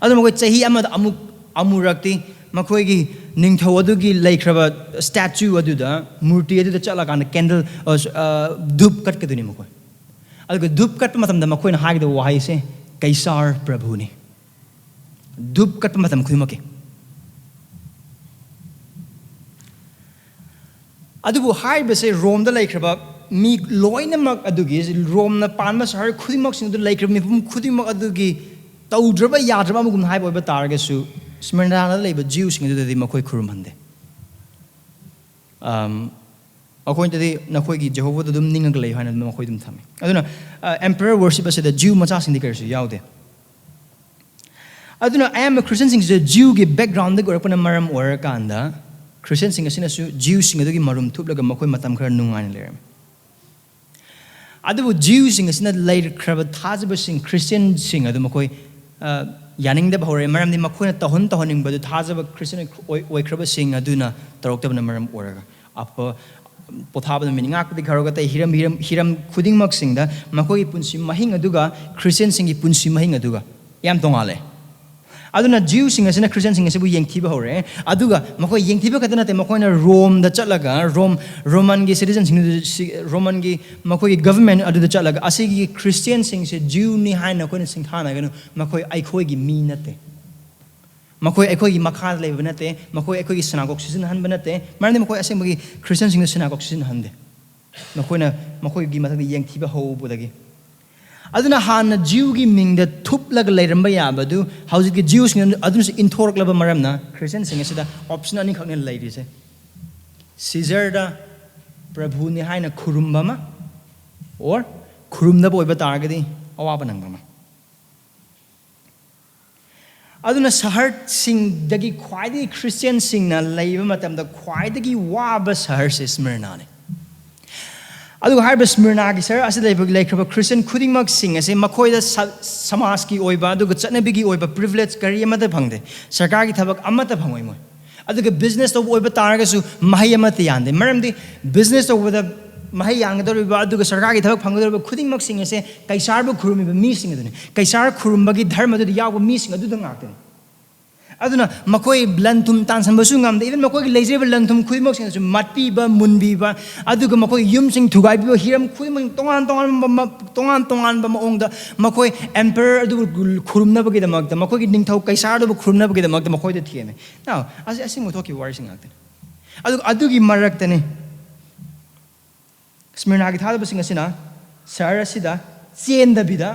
ꯑꯗꯨ ꯃꯈꯣꯏ ꯆꯍꯤ ꯑꯃꯗ ꯑꯃꯨꯔꯛꯇꯤ ꯃꯈꯣꯏꯒꯤ ꯅꯤꯡꯊꯧ ꯑꯗꯨꯒꯤ ꯂꯩꯈ꯭ꯔꯕ ꯁ꯭ꯇꯦꯆꯨ ꯑꯗꯨꯗ ꯃꯨꯔꯇꯤ ꯑꯗꯨꯗ ꯆꯠꯂꯀꯥꯟꯗ ꯀꯦꯟꯗꯜ ꯙꯨꯞ ꯀꯠꯀꯗꯣꯏꯅꯤ ꯃꯈꯣꯏ ꯑꯗꯨꯒ ꯙꯨꯞ ꯀꯠꯄ ꯃꯇꯝꯗ ꯃꯈꯣꯏꯅ ꯍꯥꯏꯒꯗꯕ ꯋꯥꯍꯩꯁꯦ ꯀꯩꯁꯥꯔ ꯄ꯭ꯔꯚꯨꯅꯤ ꯙꯨꯞ ꯀꯠꯄ ꯃꯇꯝ ꯈꯨꯗꯤꯡꯃꯛꯀꯤ ꯑꯗꯨꯕꯨ ꯍꯥꯏꯔꯤꯕꯁꯦ ꯔꯣꯝꯗ ꯂꯩꯈ꯭ꯔꯕ ꯃꯤ ꯂꯣꯏꯅꯃꯛ ꯑꯗꯨꯒꯤ ꯔꯣꯝꯅ ꯄꯥꯟꯕ ꯁꯍꯔ ꯈꯨꯗꯤꯡꯃꯛꯁꯤꯡ ꯑꯗꯨ ꯂꯩꯈ꯭ꯔꯕ ꯃꯤꯄꯨꯝ ꯈꯨꯗꯤꯡꯃꯛ ꯑꯗꯨꯒꯤ ꯇꯧꯗ꯭ꯔꯕ ꯌꯥꯗ꯭ꯔꯕ ꯑꯃꯒꯨꯝꯅ ꯍꯥꯏꯕ ꯑꯣꯏꯕ ꯇꯥꯔꯒꯁꯨ ꯁ꯭ꯃꯤꯔꯅꯥꯗ ꯂꯩꯕ ꯖꯤꯎꯁꯤꯡ ꯑꯗꯨꯗꯗꯤ ꯃꯈꯣꯏ ꯈꯨꯔꯨꯝꯍꯟꯗꯦ ꯑꯩꯈꯣꯏꯗꯗꯤ ꯅꯈꯣꯏꯒꯤ ꯖꯦꯍꯣꯚꯥꯗ ꯑꯗꯨꯝ ꯅꯤꯡꯉꯒ ꯂꯩꯌꯨ ꯍꯥꯏꯅ ꯃꯈꯣꯏ ꯑꯗꯨꯝ ꯊꯝꯃꯤ ꯑꯗꯨꯅ ꯑꯦꯝꯄꯔꯔ ꯋꯔship ꯑꯁꯤꯗ ꯖꯤꯎ ꯃꯆꯥꯁꯤꯡꯗꯤ ꯀꯔꯤꯁꯨ ꯌꯥꯎꯗꯦ ꯑꯗꯨꯅ ꯑꯌꯥꯝꯕ ꯈ꯭ꯔꯤꯁꯇꯤꯌꯟꯁꯤꯡꯁꯤꯗ ꯖꯤꯎꯒꯤ ꯕꯦꯛꯒ꯭ꯔꯥꯎꯟꯗꯒꯤ ꯑꯣꯏꯔꯛꯄꯅ ꯃꯔꯝ ꯑꯣꯏꯔꯀꯥꯟꯗ ꯈ꯭ꯔꯤꯁꯇꯤꯌꯟꯁꯤꯡ ꯑꯁꯤꯅꯁꯨ ꯖꯤꯎꯁꯤꯡ ꯑꯗꯨꯒꯤ ꯃꯔꯨꯝ ꯊꯨꯞꯂꯒ ꯃꯈꯣꯏ ꯃꯇꯝ ꯈꯔ ꯅꯨꯡꯉꯥꯏꯅ ꯂꯩꯔꯝꯃꯤ ꯑꯗꯨꯕꯨ ꯖꯤꯎꯁꯤꯡ ꯑꯁꯤꯅ ꯂꯩꯈ꯭ꯔꯕ ꯊꯥꯖꯕꯁꯤꯡ ꯈ꯭ꯔꯤꯁꯇꯤꯌꯟꯁꯤꯡ ꯑꯗꯨ ꯃꯈꯣꯏ ꯌꯥꯅꯤꯡꯗꯕ ꯍꯧꯔꯛꯑꯦ ꯃꯔꯝꯗꯤ ꯃꯈꯣꯏꯅ ꯇꯧꯍꯟꯅꯤꯡꯕꯗꯨ ꯊꯥꯖꯕ ꯈ꯭ꯔꯤꯁꯇꯤꯌꯟ ꯑꯣꯏꯈ꯭ꯔꯕꯁꯤꯡ ꯑꯗꯨꯅ ꯇꯧꯔꯛꯇꯕꯅ ꯃꯔꯝ ꯑꯣꯏꯔꯒ ꯄꯣꯊꯥꯕ ꯅꯨꯃꯤꯠ ꯉꯥꯛꯄꯗꯒꯤ ꯍꯧꯔꯒ ꯑꯇꯩ ꯍꯤꯔꯝ ꯈꯨꯗꯤꯡꯃꯛꯁꯤꯡꯗ ꯃꯈꯣꯏꯒꯤ ꯄꯨꯟꯁꯤ ꯃꯍꯤꯡ ꯑꯗꯨꯒ ꯈ꯭ꯔꯤꯁꯇꯤꯌꯟꯁꯤꯡꯒꯤ ꯄꯨꯟꯁꯤ ꯃꯍꯤꯡ ꯑꯗꯨꯒ ꯌꯥꯝ ꯇꯣꯉꯥꯜꯂꯦ ꯑꯗꯨꯅ ꯖꯤꯎꯁꯤꯡ ꯑꯁꯤꯅ ꯈ꯭ꯔꯤꯁꯇꯤꯌꯟꯁꯤꯡ ꯑꯁꯤꯕꯨ ꯌꯦꯡꯊꯤꯕ ꯍꯧꯔꯛꯑꯦ ꯑꯗꯨꯒ ꯃꯈꯣꯏ ꯌꯦꯡꯊꯤꯕ ꯈꯛꯇ ꯅꯠꯇꯦ ꯃꯈꯣꯏꯅ ꯔꯣꯝꯗ ꯆꯠꯂꯒ ꯔꯣꯃꯟꯒꯤ ꯁꯤꯇꯤꯖꯟꯁꯤꯡ ꯔꯣꯃꯟꯒꯤ ꯃꯈꯣꯏꯒꯤ ꯒꯚꯔꯟꯃꯦꯟ ꯑꯗꯨꯗ ꯆꯠꯂꯒ ꯑꯁꯤꯒꯤ ꯈ꯭ꯔꯤꯁꯇꯤꯌꯟꯁꯤꯡꯁꯦ ꯖꯤꯎꯅꯤ ꯍꯥꯏꯅ ꯑꯩꯈꯣꯏꯅ ꯁꯤꯡꯊꯥꯅꯒꯅꯨ ꯃꯈꯣꯏ ꯑꯩꯈꯣꯏꯒꯤ ꯃꯤ ꯅꯠꯇꯦ ꯃꯈꯣꯏ ꯑꯩꯈꯣꯏꯒꯤ ꯃꯈꯥꯗ ꯂꯩꯕ ꯅꯠꯇꯦ ꯃꯈꯣꯏ ꯑꯩꯈꯣꯏꯒꯤ ꯁꯤꯅꯥꯒꯣꯛ ꯁꯤꯖꯤꯟꯅꯍꯟꯕ ꯅꯠꯇꯦ ꯃꯔꯝꯗꯤ ꯃꯈꯣꯏ ꯑꯁꯦꯡꯕꯒꯤ ꯈ꯭ꯔꯤꯁꯇꯤꯌꯟꯁꯤꯡꯅ ꯁꯤꯅꯥꯒꯣꯛ ꯁꯤꯖꯤꯟꯅꯍꯟꯗꯦ ꯃꯈꯣꯏꯅ ꯃꯈꯣꯏꯒꯤ ꯃꯊꯛꯇ ꯌꯦꯡꯊꯤꯕ ꯍꯧꯕꯗꯒꯤ ꯑꯗꯨꯅ ꯍꯥꯟꯅ ꯖꯤꯎꯒꯤ ꯃꯤꯡꯗ ꯊꯨꯞꯂꯒ ꯂꯩꯔꯝꯕ ꯌꯥꯕꯗꯨ ꯍꯧꯖꯤꯛꯀꯤ ꯖꯤꯎꯁꯤꯡ ꯑꯗꯨꯅꯁꯨ ꯏꯟꯊꯣꯔꯛꯂꯕ ꯃꯔꯝꯅ ꯈ꯭ꯔꯤꯁꯇꯤꯌꯟꯁꯤꯡ ꯑꯁꯤꯗ ꯑꯣꯞꯁꯟ ꯑꯅꯤꯈꯛꯅꯤ ꯂꯩꯔꯤꯁꯦ ꯁꯤꯖꯔꯗ ꯄ꯭ꯔꯚꯨꯅꯤ ꯍꯥꯏꯅ ꯈꯨꯔꯨꯝꯕ ꯑꯃ ꯑꯣꯔ ꯈꯨꯔꯨꯝꯗꯕ ꯑꯣꯏꯕ ꯇꯥꯔꯒꯗꯤ ꯑꯋꯥꯕ ꯅꯪꯕ ꯑꯃ ꯑꯗꯨꯅ ꯁꯍꯔꯁꯤꯡꯗꯒꯤ ꯈ꯭ꯋꯥꯏꯗꯒꯤ ꯈ꯭ꯔꯤꯁꯇꯤꯌꯟꯁꯤꯡꯅ ꯂꯩꯕ ꯃꯇꯝꯗ ꯈ꯭ꯋꯥꯏꯗꯒꯤ ꯋꯥꯕ ꯁꯍꯔꯁꯦ ꯁ꯭ꯃꯤꯔꯅꯥꯅꯤ ꯑꯗꯨꯒ ꯍꯥꯏꯔꯤꯕ ꯁ꯭ꯃꯤꯔꯅꯥꯒꯤ ꯁꯍꯔ ꯑꯁꯤꯗ ꯂꯩꯈ꯭ꯔꯕ ꯈ꯭ꯔꯤꯁꯇꯤꯌꯟ ꯈꯨꯗꯤꯡꯃꯛꯁꯤꯡ ꯑꯁꯤ ꯃꯈꯣꯏꯗ ꯁꯃꯥꯖꯀꯤ ꯑꯣꯏꯕ ꯑꯗꯨꯒ ꯆꯠꯅꯕꯤꯒꯤ ꯑꯣꯏꯕ ꯄ꯭ꯔꯤꯚꯤꯂꯦꯖ ꯀꯔꯤ ꯑꯃꯠꯇ ꯐꯪꯗꯦ ꯁꯔꯀꯥꯔꯒꯤ ꯊꯕꯛ ꯑꯃꯠꯇ ꯐꯪꯉꯣꯏ ꯃꯣꯏ ꯑꯗꯨꯒ ꯕꯤꯖꯤꯅꯦꯁ ꯇꯧꯕ ꯑꯣꯏꯕ ꯇꯥꯔꯒꯁꯨ ꯃꯍꯩ ꯑꯃꯠꯇ ꯌꯥꯟꯗꯦ ꯃꯔꯝꯗꯤ ꯕꯤꯖꯤꯅꯦꯁ ꯇꯧꯕꯗ ꯃꯍꯩ ꯌꯥꯟꯒꯗꯧꯔꯤꯕ ꯑꯗꯨꯒ ꯁꯔꯀꯥꯔꯒꯤ ꯊꯕꯛ ꯐꯪꯒꯗꯧꯔꯤꯕ ꯈꯨꯗꯤꯡꯃꯛꯁꯤꯡ ꯑꯁꯦ ꯀꯩꯁꯥꯔꯕꯨ ꯈꯨꯔꯨꯝꯃꯤꯕ ꯃꯤꯁꯤꯡ ꯑꯗꯨꯅꯤ ꯀꯩꯁꯥꯔ ꯈꯨꯔꯨꯝꯕꯒꯤ ꯙꯔꯃꯗꯨꯗ ꯌꯥꯎꯕ ꯃꯤꯁꯤꯡ ꯑꯗꯨꯗ ꯉꯥꯛꯇꯅꯤ ꯑꯗꯨꯅ ꯃꯈꯣꯏ ꯂꯟ ꯊꯨꯝ ꯇꯥꯟꯁꯟꯕꯁꯨ ꯉꯝꯗꯦ ꯏꯚꯟ ꯃꯈꯣꯏꯒꯤ ꯂꯩꯖꯔꯤꯕ ꯂꯟ ꯊꯨꯝ ꯈꯨꯗꯤꯡꯃꯛꯁꯤꯡꯁꯨ ꯃꯠꯄꯤꯕ ꯃꯨꯟꯕꯤꯕ ꯑꯗꯨꯒ ꯃꯈꯣꯏ ꯌꯨꯝꯁꯤꯡ ꯊꯨꯒꯥꯏꯕꯤꯕ ꯍꯤꯔꯝ ꯈꯨꯗꯤꯡꯃꯛ ꯇꯣꯉꯥꯟ ꯇꯣꯉꯥꯟꯕ ꯃꯑꯣꯡꯗ ꯃꯈꯣꯏ ꯑꯦꯝꯄꯔꯔ ꯑꯗꯨꯕꯨ ꯈꯨꯔꯨꯝꯅꯕꯒꯤꯗꯃꯛꯇ ꯃꯈꯣꯏꯒꯤ ꯅꯤꯡꯊꯧ ꯀꯩꯁꯥꯔꯗꯨꯕꯨ ꯈꯨꯔꯨꯝꯅꯕꯒꯤꯗꯃꯛꯇ ꯃꯈꯣꯏꯗ ꯊꯦꯝꯃꯦ ꯑꯁꯤꯡꯕ ꯊꯣꯛꯈꯤꯕ ꯋꯥꯔꯤꯁꯤꯡ ꯉꯥꯛꯇꯅꯤ ꯑꯗꯨꯒ ꯑꯗꯨꯒꯤ ꯃꯔꯛꯇꯅꯤ ꯁ꯭ꯃꯤꯔꯅꯥꯒꯤ ꯊꯥꯖꯕꯁꯤꯡ ꯑꯁꯤꯅ ꯁꯍꯔ ꯑꯁꯤꯗ ꯆꯦꯟꯗꯕꯤꯗ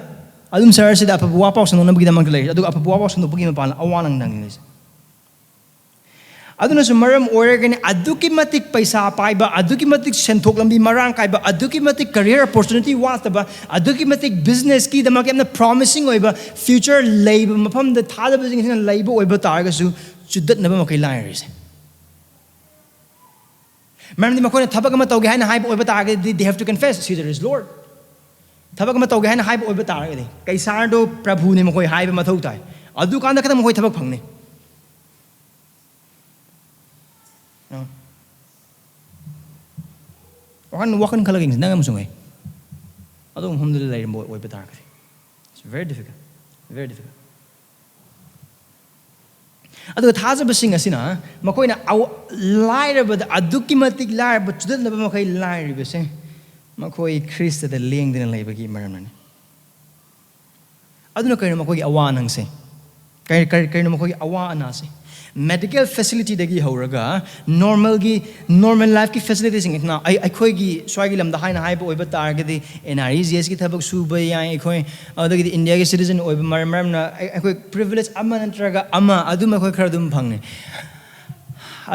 ꯑꯗꯨꯝ ꯁꯍꯔ ꯑꯁꯤꯗ ꯑꯐꯕ ꯋꯥ ꯄꯥꯎ ꯁꯟꯗꯣꯛꯅꯕꯒꯤꯗꯃꯛꯇ ꯂꯩꯔꯤ ꯑꯗꯨꯒ ꯑꯐꯕ ꯋꯥ ꯄꯥꯎ ꯁꯟꯗꯣꯛꯄꯒꯤ ꯃꯄꯥꯟꯗ ꯑꯋꯥ ꯅꯪꯂꯤꯁꯦ ꯑꯗꯨꯅꯁꯨ ꯃꯔꯝ ꯑꯣꯏꯔꯒꯅꯤ ꯑꯗꯨꯛꯀꯤ ꯃꯇꯤꯛ ꯄꯩꯁꯥ ꯄꯥꯏꯕ ꯑꯗꯨꯛꯀꯤ ꯃꯇꯤꯛ ꯁꯦꯟꯊꯣꯛ ꯂꯝꯕꯤ ꯃꯔꯥꯡ ꯀꯥꯏꯕ ꯑꯗꯨꯛꯀꯤ ꯃꯇꯤꯛ ꯀꯔꯤꯌꯔ ꯑꯣꯄꯣꯔꯆꯨꯅꯤꯇꯤ ꯋꯥꯠꯇꯕ ꯑꯗꯨꯛꯀꯤ ꯃꯇꯤꯛ ꯕꯤꯖꯤꯅꯦꯁꯀꯤꯗꯃꯛ ꯌꯥꯝꯅ ꯄ꯭ꯔꯣꯃꯤꯁꯤꯡ ꯑꯣꯏꯕ ꯐ꯭ꯌꯨꯆꯔ ꯂꯩꯕ ꯃꯐꯝꯗ ꯊꯥꯖꯕꯁꯤꯡ ꯑꯁꯤꯅ ꯂꯩꯕ ꯑꯣꯏꯕ ꯇꯥꯔꯒꯁꯨ ꯆꯨꯗꯠꯅꯕ ꯃꯈꯩ ꯂꯥꯏꯔꯤꯁꯦ ꯃꯔꯝꯗꯤ ꯃꯈꯣꯏꯅ ꯊꯕꯛ ꯑꯃ ꯇꯧꯒꯦ ꯍꯥꯏꯅ ꯍꯥꯏꯕ ꯑꯣꯏꯕ ꯇꯥꯔꯒꯗꯤ they have to confess Caesar is Lord ꯊꯕꯛ ꯑꯃ ꯇꯧꯒꯦ ꯍꯥꯏꯅ ꯍꯥꯏꯕ ꯑꯣꯏꯕ ꯇꯥꯔꯒꯗꯤ ꯀꯩꯁꯥꯔꯗꯣ ꯄ꯭ꯔꯚꯨꯅꯤ ꯃꯈꯣꯏ ꯍꯥꯏꯕ ꯃꯊꯧ ꯇꯥꯏ ꯑꯗꯨꯀꯥꯟꯗ ꯈꯛꯇ ꯃꯈꯣꯏ ꯊꯕꯛ ꯐꯪꯅꯤ ꯋꯥꯈꯜ ꯈꯜꯂꯒ ꯌꯦꯡꯁꯤ ꯅꯪ ꯑꯃꯁꯨꯡ ꯑꯩ ꯑꯗꯨꯒꯨꯝꯕ ꯃꯐꯝꯗꯨꯗ ꯂꯩꯔꯝꯕ ꯑꯣꯏꯕ ꯇꯥꯔꯒꯗꯤ it's very difficult ꯑꯗꯨꯒ ꯊꯥꯖꯕꯁꯤꯡ ꯑꯁꯤꯅ ꯃꯈꯣꯏꯅ ꯂꯥꯏꯔꯕꯗ ꯑꯗꯨꯛꯀꯤ ꯃꯇꯤꯛ ꯂꯥꯏꯔꯕ ꯆꯨꯗꯠꯅꯕ ꯃꯈꯩ ꯂꯥꯏꯔꯤꯕꯁꯦ ꯃꯈꯣꯏ ꯈ꯭ꯔꯤꯁꯇꯗ ꯂꯦꯡꯗꯅ ꯂꯩꯕꯒꯤ ꯃꯔꯝꯅꯤ ꯑꯗꯨꯅ ꯀꯔꯤꯅꯣ ꯃꯈꯣꯏꯒꯤ ꯑꯋꯥ ꯑꯅꯥꯁꯦ ꯀꯔꯤꯅꯣ ꯃꯈꯣꯏꯒꯤ ꯑꯋꯥ ꯑꯅꯥꯁꯦ ꯃꯦꯗꯤꯀꯦꯜ ꯐꯦꯁꯤꯂꯤꯇꯤꯗꯒꯤ ꯍꯧꯔꯒ ꯅꯣꯔꯃꯦꯜ ꯂꯥꯏꯐꯀꯤ ꯐꯦꯁꯤꯂꯤꯇꯤꯁꯤꯡ ꯑꯩꯈꯣꯏꯒꯤ ꯁ꯭ꯋꯥꯏꯒꯤ ꯂꯝꯗ ꯍꯥꯏꯕ ꯑꯣꯏꯕ ꯇꯥꯔꯒꯗꯤ NREGSꯀꯤ ꯊꯕꯛ ꯁꯨꯕ ꯌꯥꯏ ꯑꯩꯈꯣꯏ ꯑꯗꯨꯗꯒꯤꯗꯤ ꯏꯟꯗꯤꯌꯥꯒꯤ ꯁꯤꯇꯤꯖꯟ ꯑꯣꯏꯕ ꯃꯔꯝꯅ ꯑꯩꯈꯣꯏ ꯄ꯭ꯔꯤꯚꯤꯂꯦꯖ ꯑꯃ ꯅꯠꯇ꯭ꯔꯒ ꯑꯃ ꯑꯗꯨꯝ ꯑꯩꯈꯣꯏ ꯈꯔ ꯑꯗꯨꯝ ꯐꯪꯉꯤ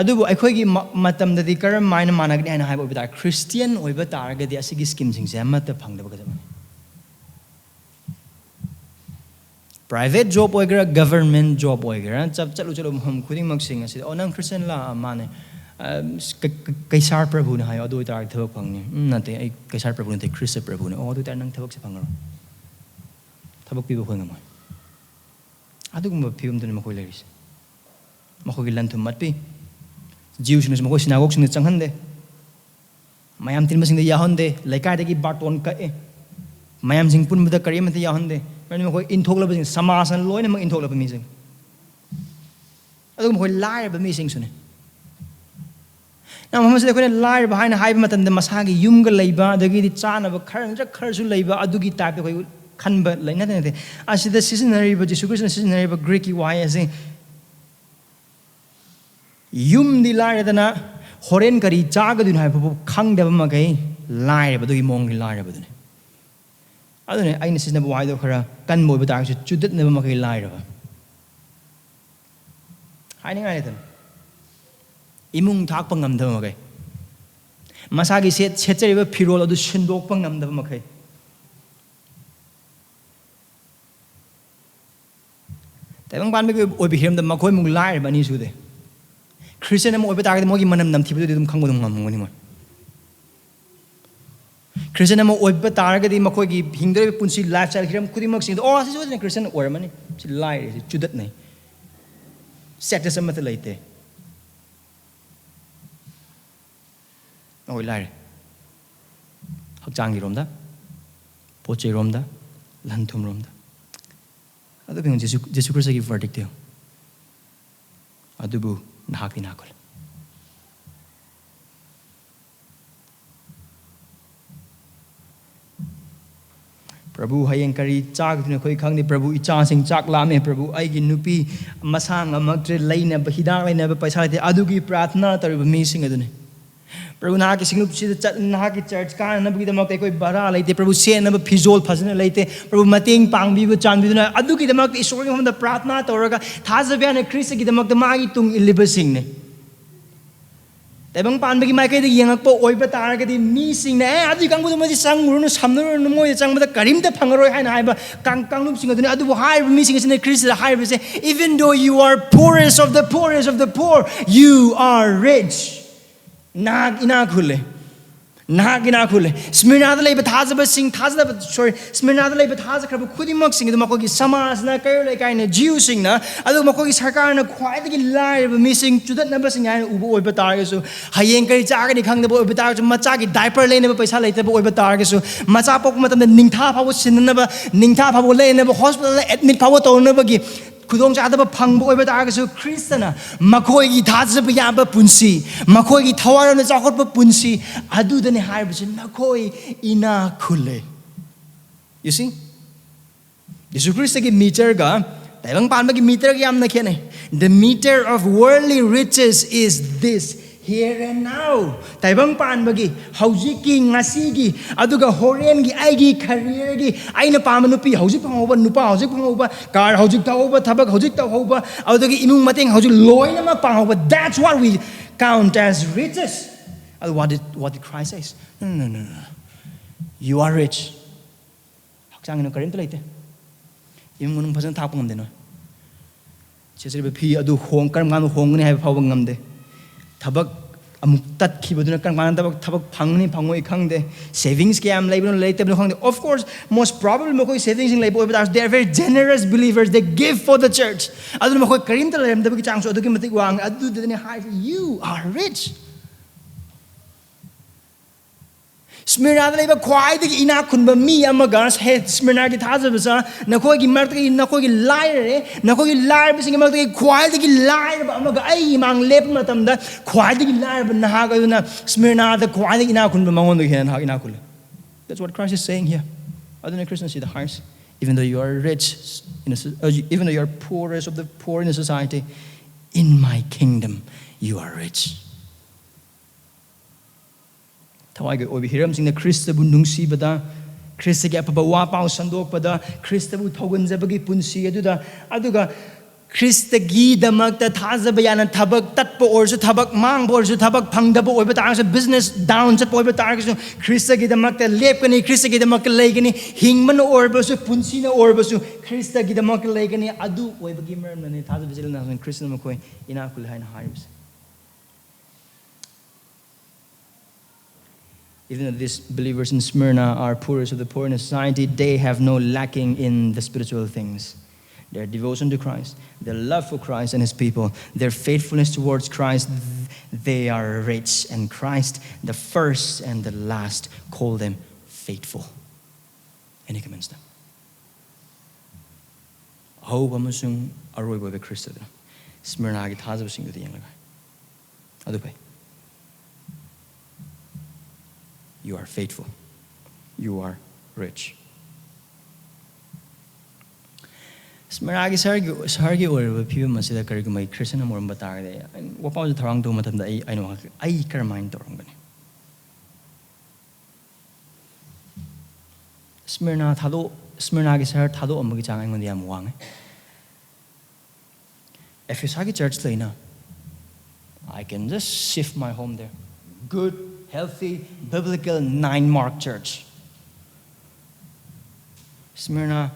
adubu akhoi matam da di karam maina managni ana haibo bita Christian oiba targa di asigi scheme sing se amata phangda ba private job oigera government job oigera chap chalu chalu hum khuding mak sing asi onang Christian la mane kaisar prabhu na hayo adu tar thak phangni nate ai kaisar prabhu nate Khrista prabhu na adu tar nang thak se phangaro thabak pi ba khoi ngamai adugum phim dun makoi leris makoi lan thum mat pi Jews sing makoi synagogue sing changhan de mayam tin masing de yahon de laikai de ki baton ka e mayam sing pun bada kari mat yahon de mani makoi in thok la ba sing samasan loina mak in thok la ba mi sing adugum makoi lai ba mi sing sune na mamas de koi lai ba haina hai ba matam de masagi yum ga leiba adagi di chana ba khar khar su leiba adugi type de koi khanba laina de asida seasonary ba Jesu Christ seasonary ba Greek ki why as yum di lai da na horen kari chaga dun hai ba khang de ba ma gai lai ba do mong lai ba dun adune aina season ba why do khara kan moi ba ta su chudat ne ba ma gai lai ba hai ningai de imung thak pa ngam da ma gai masagi set cheri ba phirol adu sindok pa ngam da ma gai Taibang ban bi oi bi hiram da makoi mung lai ba ni su de Christian am oi ba ta ga mo gi manam nam thi bu dum khang bo dum ngam ngoni mo Christian am oi ba ta ga di makoi gi hingdre punsi lifestyle hiram khudi mak sing oh si so de Christian or mani si lai si chudat nei set as amat laite oi lai hak jang gi rom da poche rom da lan thum rom da Ado bing Jesu Khristagi verdict yo. Adubu nahakna nakol. Prabhu hayeng kari chak dun khoi khang ni Prabhu icha sing chak lame Prabhu ai gi nupi masang amatre laina ba hidang laina ba paisa te adugi prathna tarba mi sing adune. Prabhu na ki singlup si na ki church ka na bi damak koi bara laite Prabhu se na phizol phasna laite Prabhu mating pang bi bu chan bi na adu ki damak isor hom da pratna toraga thajaba na Khrista ki damak da magi tung iliba sing ne taibang pan bi mai kai de yangak po oi ba tar ga di mi sing ne adu kang bu ma ji sang ru no samnu no mo chang ba da karim da phangaroi hai na hai ba kang lup sing adu adu hai mi sing ne Khrista hai ba se even though you are poorest of the poor you are rich Nag ina khule Smyrna da lei ba thajaba sing thajaba sorry Smyrna da lei ba thajaba khrabu khudi mak sing da mako gi samaj na kai lai kai na Jew sing na adu mako gi sarkar na khwai da gi lai ba mi sing chudat na ba sing ai ubo oi ba tar ga su hayeng kai cha ga ni khang da bo oi ba tar su macha gi diaper le na ba paisa lai ta ba oi ba tar ga su macha pok matam da ningtha phaw sin na ba ningtha phaw le na ba hospital admit phaw to na ba gi Kudong cha da ba phang bo oi ba tar ga su Christ na makoi gi thajaba ya ba punsi makoi gi thawar na chakot ba punsi adu da ne hai ba sin nakoi ina khule You see Jesu Christ gi meter ga taibang pan ba gi meter gi am na khe nei the meter of worldly riches is this here and now taibang pan ba gi hauji ki ngasi gi aduga horen gi ai gi career gi aina pam nupi hauji panghoba nupa hauji panghoba car hauji tawba thabak hauji tawhoba aduga imung mateng hauji loina ma panghoba that's what we count as riches what did Christ says no you are rich hakchang no karim to leite imung nung phasan thak ngam de no chesri be phi adu hong karam ngam hong ni hai phaw ngam de Tabak amuk tat kibaduna kan man tabak phangni phangoi khangde savings scam label later khangde of course most probably mokoi savings in label but they are very generous believers they give for the church adu mokoi karim ta lem dabaki chang so adu ki matik wang adu dene high you are rich Smyrna da leba khwai da ina khunba mi amaga he Smyrna ki thajaba sa nakhoi gi mar ki nakhoi gi laire nakhoi gi laire bising mar ki khwai da gi laire ba amaga ai mang lep matam da khwai da gi laire ba na ga na Smyrna da khwai da ina khunba mangon da hen ha ina khule That's what Christ is saying here Adonai Christians see the hearts even though you are rich even though you are poorest of the poor in the society in my kingdom you are rich Tawai ga obi hiram sing na Khrista bu nungsi bada Khrista gi apaba wa pau sandok pada Khrista bu thogun jabagi punsi aduga Khristagi damak ta thajaba yana thabak tatpa orsu thabak mang orsu thabak phangdaba oiba targa business down chat oiba targa Khristagi damak ta lepkani Khristagi damak leigani hingman orbasu punsina orbasu Khristagi damak leigani adu oiba gi mermani thajaba jilna Khrista makoi ina kul haina haibs. Even though these believers in Smyrna are poorest of the poor in society, they have no lacking in the spiritual things. Their devotion to Christ, their love for Christ and His people, their faithfulness towards Christ, they are rich. And Christ, the first and the last, call them faithful. And He commends them. Awaba amasung aroiba be Khrista Smyrna gi thajaba sing du yang laga. Adu pai. You are faithful. You are rich. Smyrnagi sargi or people must say that Karigumai Christian or Batare, and what about the Tarang Domatam that I know I carmine Torangani. Smyrna Tado, Smyrnagi Sar Tado and Magitang on the Amwang. If it's Hagi Church Lena, I can just shift my home there. Good, healthy, biblical 9-mark church. Smyrna.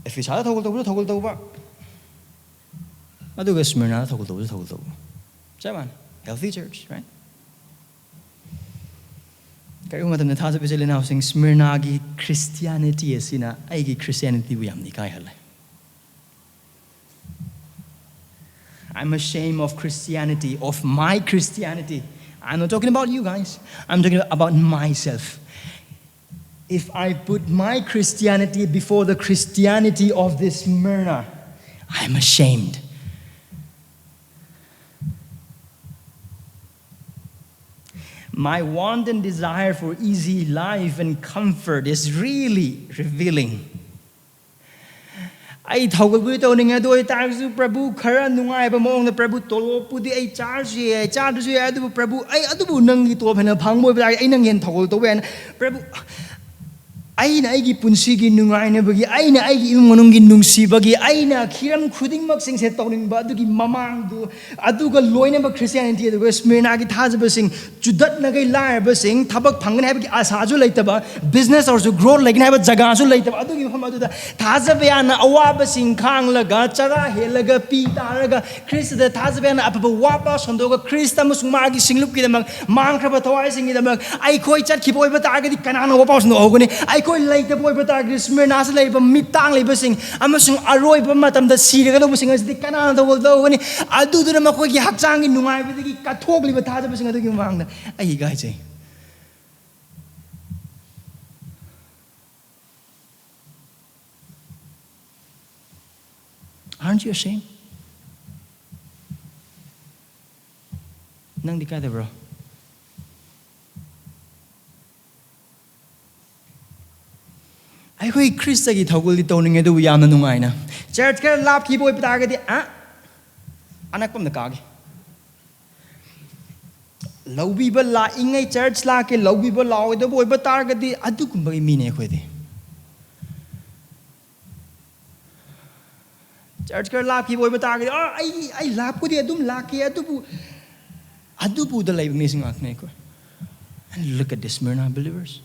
If it's hard to hold over, aduga Smyrna to hold over. Seven, healthy church, right? Kaya umatam na thasa bisili na using Smyrnagi Christianity asina aigi Christianity wiyam ni kaya halay. I'm ashamed of Christianity, of my Christianity. I'm not talking about you guys. I'm talking about myself. If I put my Christianity before the Christianity of this Smyrna, I'm ashamed. My want and desire for easy life and comfort is really revealing. I thought we told him, I do it as Prabhu Karanunga, among the Prabhu Tolo, put the charge, I charge you, I do Prabhu, I do Nangi to open a pangbo, but I ain't told to when Prabhu. Aina aigi punsigi nungaina bagi aina aigi imungi nungsi bagi aina kiram khuding mak sing se tawning ba adugi mamang du aduga loinana Christianity aduga Smyrna gi thajaba sing chudat na gai lair ba sing thabak phangna hai bagi asa ju leitaba business or ju grow like na ba jaga ju leitaba adugi mafam aduda thajaba yana awaba sing khang laga chara helaga pi taraga Khrista da thajaba yana apaba wapa sondoga Khrista musung magi singlup ki damak mangkhra thawai sing gi damak ai khoi chat ki boi ba targa di kanana wapa sondo ogani ai like the boy, but I Smyrna labor, mitang labor sing. I'm a sing arroy, but madam the sea, the sing as the canal, the world, when I do the Makoki Hatsang in Nungai with the Katogli, but Tata was in the Gimang. Ay, guys, eh? Aren't you ashamed? Nang di kada, bro. I go Khristagi Toguli toning a do Yana Nuina. Church can laugh keep away target. Anak from the Kagi. Low people la in a church like a low people law with the boy, but target the Adukumba mine with it. Church can laugh keep away target. Oh, I laugh with the Adum Laki Adubu the live missing Akneko. And look at the Smyrna believers.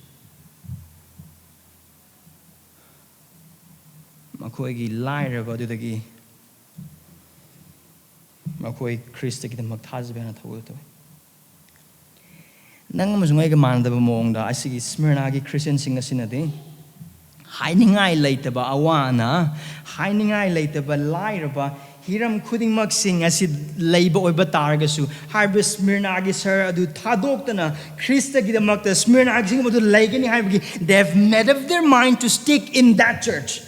Makoigi liar about it again. Makoi Khristagi the Maktazbana Togoto. Nangamaswega man the Monda, I see Smyrnagi Christian sing a sinade. Hiding eye later by Awana, hiding eye later by liar by Hiram Kuding Mak sing as it labor or batargasu, harvest Smyrnagi sir, do Tadoktana, Khristagi the Makta, Smyrnagi to Lagani Hibgi. They have made up their mind to stick in that church.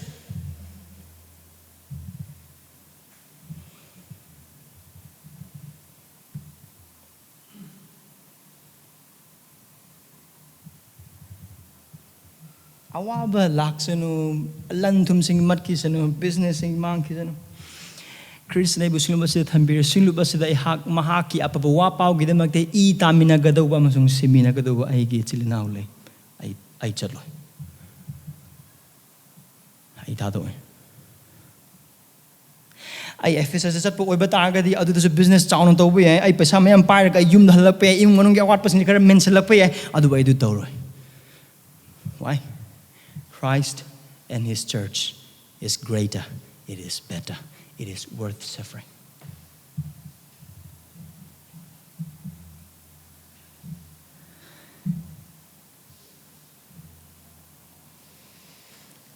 Awaba laksanu, lantum sing matkisanu, business sing mankisanu. Khrista nebu sinubasi thambir sinubasi da ihak mahaki apabawa pau gidamakte I tamina gadawa masung simina gadawa aigi chilinaule. Ai chalo. Ai tado. I Ephesus at Oibataga, the other business town of the way, I Pesam Empire, I Yum the Halape, in one of what person mentioned Lape, other way to Torah. Why? Christ and his church is greater, it is better, it is worth suffering.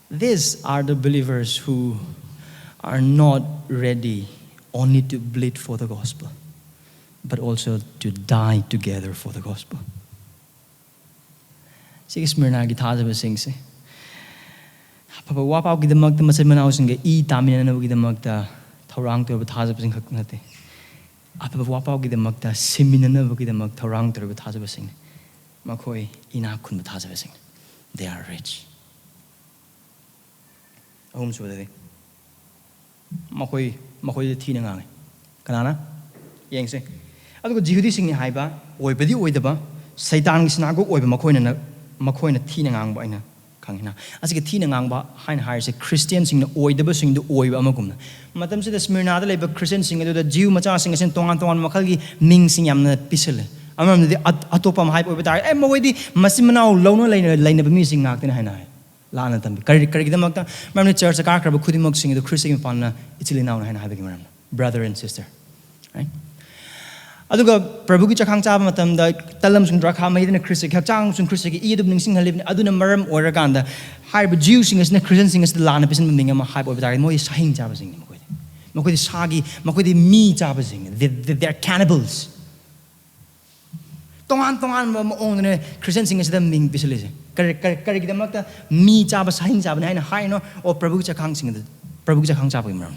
These are the believers who are not ready only to bleed for the gospel, but also to die together for the gospel. Sige Smyrnagi thajaba singse. Papa wapau gidamak ta masay manaw singa I tamina na gidamak ta thorang to thajaba sing khak nate. Papa wapau gidamak ta simina na gidamak thorang to thajaba sing. Makoi ina kun thajaba sing. They are rich. Ahum suwade. Makoi thi na ngang. Kanana? Yengse. Adugo jihudi sing ni haiba, oibadi oidaba, Satan gi sinago oiba makoi na thi na ngang ba ina kangina. Asige thi na ngang ba hain hire se Christian sing na oidaba sing do oiba amagumna. Matam se da Smyrna da leba Christian sing do da Jew macha sing sen tongan makal gi ming sing yamna pisale. Amam de atopa ma hype oiba tar e mawedi masimnao lono laina ba mi sing ngak na haina. Lana tambi kari gidamakta mamne church ka karba khudimok sing do Khristaga panna ichili nauna haina habegi maram. Brother and sister. Right? Aduga Prabhugi chakhang chaba matam da talam sung drakha maidana Khristaga khachang sung Khristaga idub ning sing halib aduna maram oiraganda hype Jew sing is na Christian sing is the lana pisan minga ma hype oiba mo sahing chaba sing makoi sagi makoi mi chaba sing they're cannibals. Tongan mo ong ne Christian sing is the ming bisalise. Kari gidamakta mi chaba sahing chaba na haina no o Prabhugi chakhang sing Prabhugi chakhang chaba maram.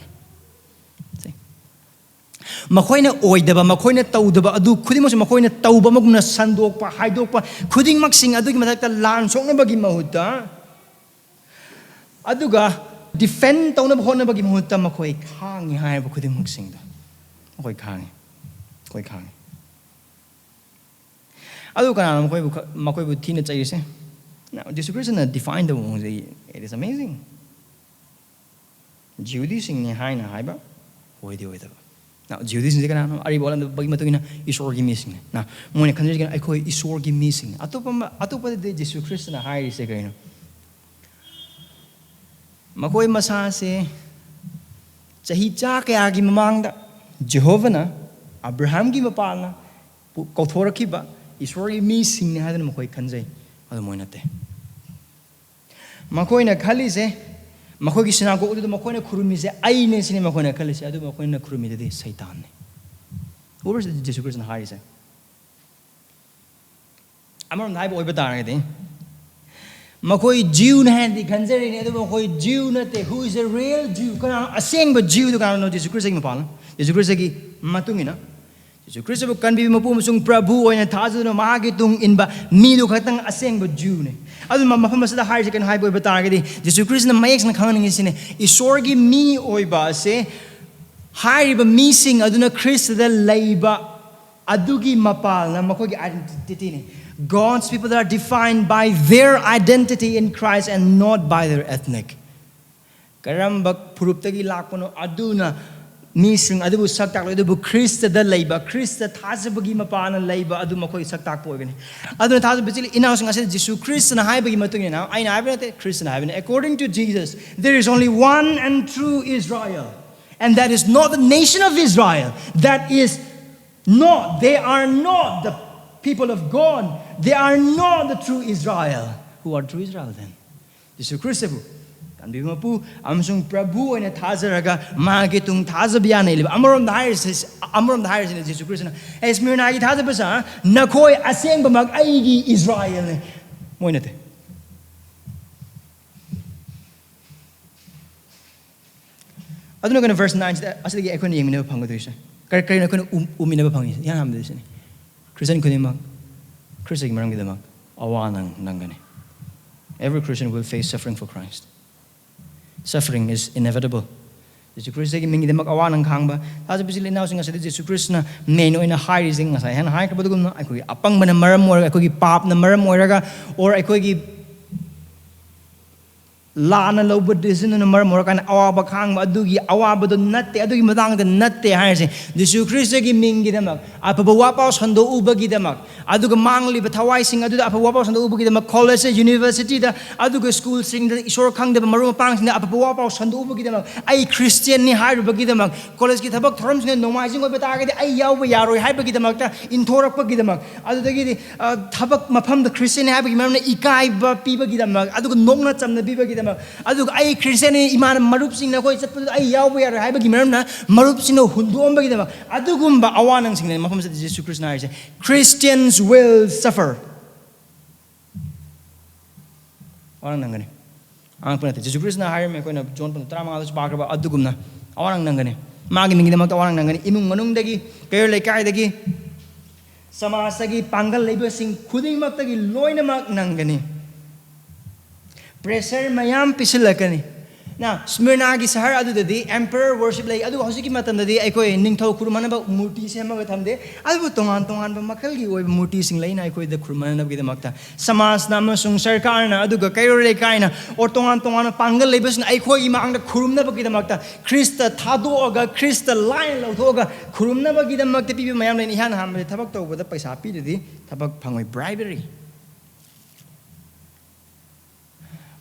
Makoina oidaba makoina taudaba adu khudimok makoina tauba magumna sandokpa haidokpa khudingmak sing adugi mathakta lan soknabagi mahutta aduga defend taunab honabagi mahutta makoi khangi haiba khudimok sing da makoi khangi adu kana makoi bu thina chaise. Now this person defined the wong it is amazing. Judy sing ni haina haiba oidi oidaba. Now, Judaism is going to be able to be able to be missing. Now, when it comes to I call it is missing. Atopa de Jesus Christ na high is again. Makoi masase Chahicha kaya gi mamang Jehovah na Abraham gi mapana kauthora kiba iswar gi missing na hadan makoi kanjay ado moinate. Makoi na khali se Makoi sinago udu makoi na khurumi se ai ne sine makoi na khali se adu makoi na khurumi de Satan ne. Over the Jesus Christ na hari se. Amar nai boy bata ra de. Makoi Jew na handi khanjari ne adu makoi Jew na te who is a real Jew kana aseng ba Jew do kana no Jesus Christ gi mapala. Jesus Christ gi matungina. Jesus Christ bu kan bi mapu musung Prabhu oina thaju no mahagi tung inba mi do khatang aseng ba Jew ne. Adu mafam masada hari se kan hai boy bata ra de. Jesus Christ na mayek na khangning sine isor gi mi oiba se hari ba missing aduna Christ da leiba adugi mapal na makoi gi identity ne. God's people that are defined by their identity in Christ and not by their ethnic. Karambak puruptagi lakpono aduna missing adubu saktak adubu Khrista da leiba Khrista thajabagi mapana leiba adu makoi saktak poigani aduna thajabachili inausing ase Jesus Christ na haibagi matungina now I know Christ na haibani according to Jesus there is only one and true Israel and that is not the nation of Israel that is not they are not the people of God they are not the true Israel who are true Israel then Jesus Christ Mapu, Amsung Prabhu and a Tazaraga, Magitung Tazabiana, Amorum the hires in Jesus Christ. As Mirnagi Tazabasa, Nakoi Aseng Bamag Aigi Israel. Moinate. I don't know in verse 9, I said, I couldn't even know Pangadisha. Karina couldn't never pangis. Yanam this. Christian Kudimak, Khristaga maramgidamak, awanang nangani. Every Christian will face suffering for Christ. Suffering is inevitable. Jesus Christ is mingi demak awan ang khaangba. Tajo bisili now singa sa Jesus Christ na meno ina high rising nga sa han high kabadugum na ay ko apang man maram or ay ko pap na maram or aga or ay ko Lana loba decision na maramorkan awaba khaangba adugi awaba do natte adugi madang da natte haise disu Khristagi mingi damak apabawa pa sando ubagi damak aduga mangli ba thawai sing adu apabawa pa sando ubagi damak college university da aduga school sing da isor khang da maru pang sing da apabawa pa sando ubagi damak ai Christian ni hairu bagi damak college ki thabak thoram sing nomai sing oi bata ga ai yaw ba yaroi hai bagi damak ta inthorak bagi damak adudagi thabak mafam da Christian hai bagi mamna ikai ba pi bagi damak aduga nongna chamna bi bagi aduga ai Christian iman marup sing na koi chappu ai yaw yar hai bagi maram na marup sing no hundom bagi dama adugumba awanang sing na mafam sa Jesus Christ na Christians will suffer awanang nangani ang panate Jesus Christ na hire me koi na John pan tara mga alas bakra ba adugum na awanang nangani magi mingi dama awanang nangani imung manung dagi kayo laikai dagi samasagi panggal labor sing khuding mak dagi loina mak nangani pressure mayam pisilakani na Smyrnagi sahar adu dadi emperor worship lai adu hosiki matam dadi aikoi ningthau kurmana ba murti se ma thamde adu tongan tongan ba makal gi oi murti sing lai na aikoi da kurmana gi da makta samas na sung sarkar na adu ga kairo le kaina or tongan tongan pangal lai bas na aikoi ma ang da kurumna ba gi da makta Khrista thado ga Khrista line lo thoga kurumna ba gi da makta pi mayam lai ni han ham thabak to ba da paisa pi dadi thabak phangoi bribery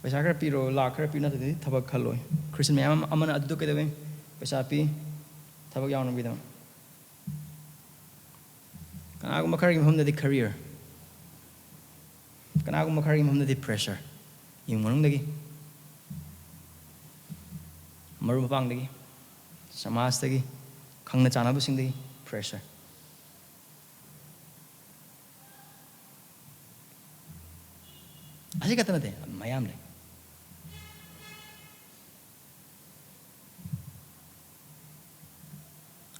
paisa kara piro lakh kara pina tadi thabak khaloi Christian mayam amana adu ke dewe paisa pi thabak yaw na bidam kana ko makhari hom dadi career kana ko makhari hom dadi pressure yung manung dagi maru pang dagi samas dagi khangna chana busing dagi pressure asi katana de mayam le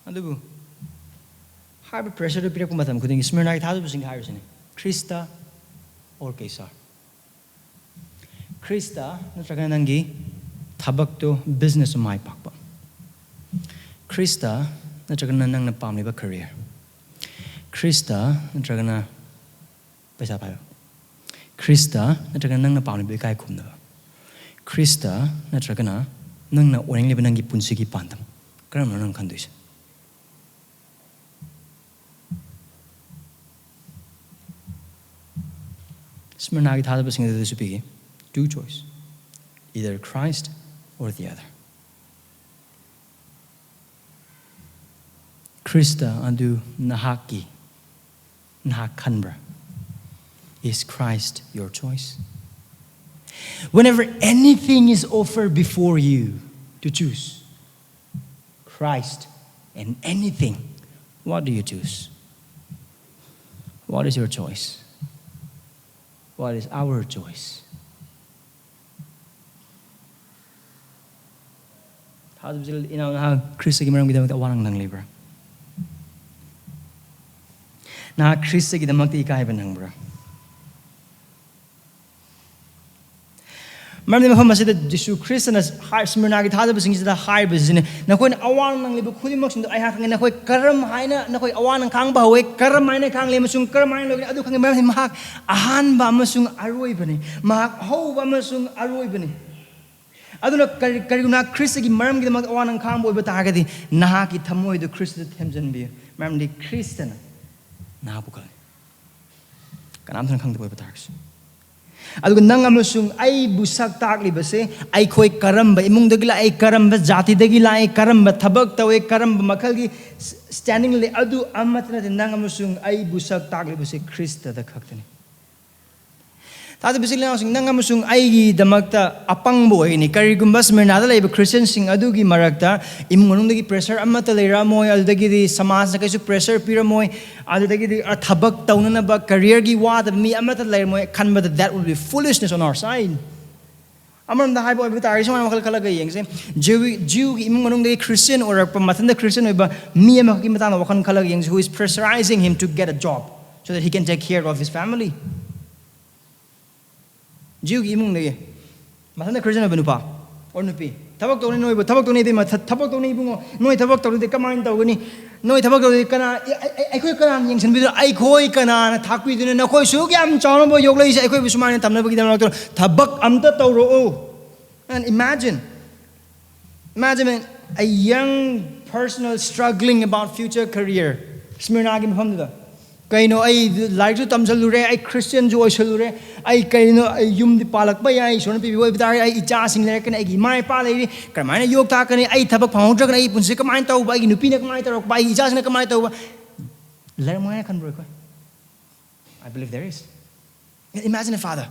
adugu high pressure to pira kumatam kuding Smyrna thadu sing higher sini Khrista or Caesar Khrista natraga nangi thabak to business mai pakpa Khrista natraga nang na pamli ba career Khrista natraga na paisa payo Khrista natraga nang na pamli ba kai khumna Khrista natraga na nang na oreng le banangi punsi ki pandam karam nang khandois Smyrnagi thada basing the supigi two choice either Christ or the other Khrista andu nahakna is Christ your choice whenever anything is offered before you to choose Christ and anything what do you choose what is your choice what is our choice how do you know how Khristagi maramgidamak awanang nang libra na Khristagi damak ti ikai banang bra maramdi mafam masida Jesus Christ na Smyrnagi thada basing sida high basine na koi awan nang libu khudi mak sindu ai ha khang na koi karam haina na koi awan nang khang ba we karam haina khang le masung karam haina lo adu khang maramdi mahak ahan ba masung aroi bane mahak ho ba masung aroi bane aduna kariguna Khristagi maramgi mak awan nang khang boi ba ta ga di naha ki thamoi do Khrista themjan bi maramdi Kristana na bukal kanam thang khang boi ba ta aduga nang amasung ai busak takli base ai khoi karamba imung dagila ai karamba jati dagila ai karamba thabak tawe karamba makhalgi standing le adu amatna nang amasung ai busak takli base Krista da khaktani tadu bisigla sing nang amasung ai gi damakta apang boy ni karigumba Smyrna da leba Christian sing adugi marakta imung manung dagi pressure amata leira moy adagi di samaj na kaisu pressure pira moy adagi di thabak tawnana ba career gi wa da mi amata leir moy khanba that will be foolishness on our side amam da hai boy bitari song makal khala ga yengse Jew gi imung manung dagi Christian or matanda Christian oiba mi ama gi matana wakan khala ga yengse who is pressurizing him to get a job so that he can take care of his family Jew gi imung nege matanda Christian ba nupa or nupi thabak tawni noi ba thabak tawni de ma thabak tawni bungo noi thabak tawni de kamain tawni noi thabak tawni kana ai khoi kana yengsen bi ai khoi kana na thakwi dine na khoi su gyam chawna bo yoglai se ai khoi bi sumai tamna ba gi dam thabak amta tawro And imagine a young person struggling about future career. Smyrnagi mafamda. Kaino ay like tamsalure ay Christian jo oisalure ay kaino ay yum di palak ba ay sona pi boy bitari ay icha sing le kan ay gi mai pa le kamana yok ta kan ay thabak phangdra kan ay punsi kamai tau ba ay nupi na kamai tau ba ay icha sing na kamai tau ba le mo na kan bro ko. I believe there is. Imagine a father.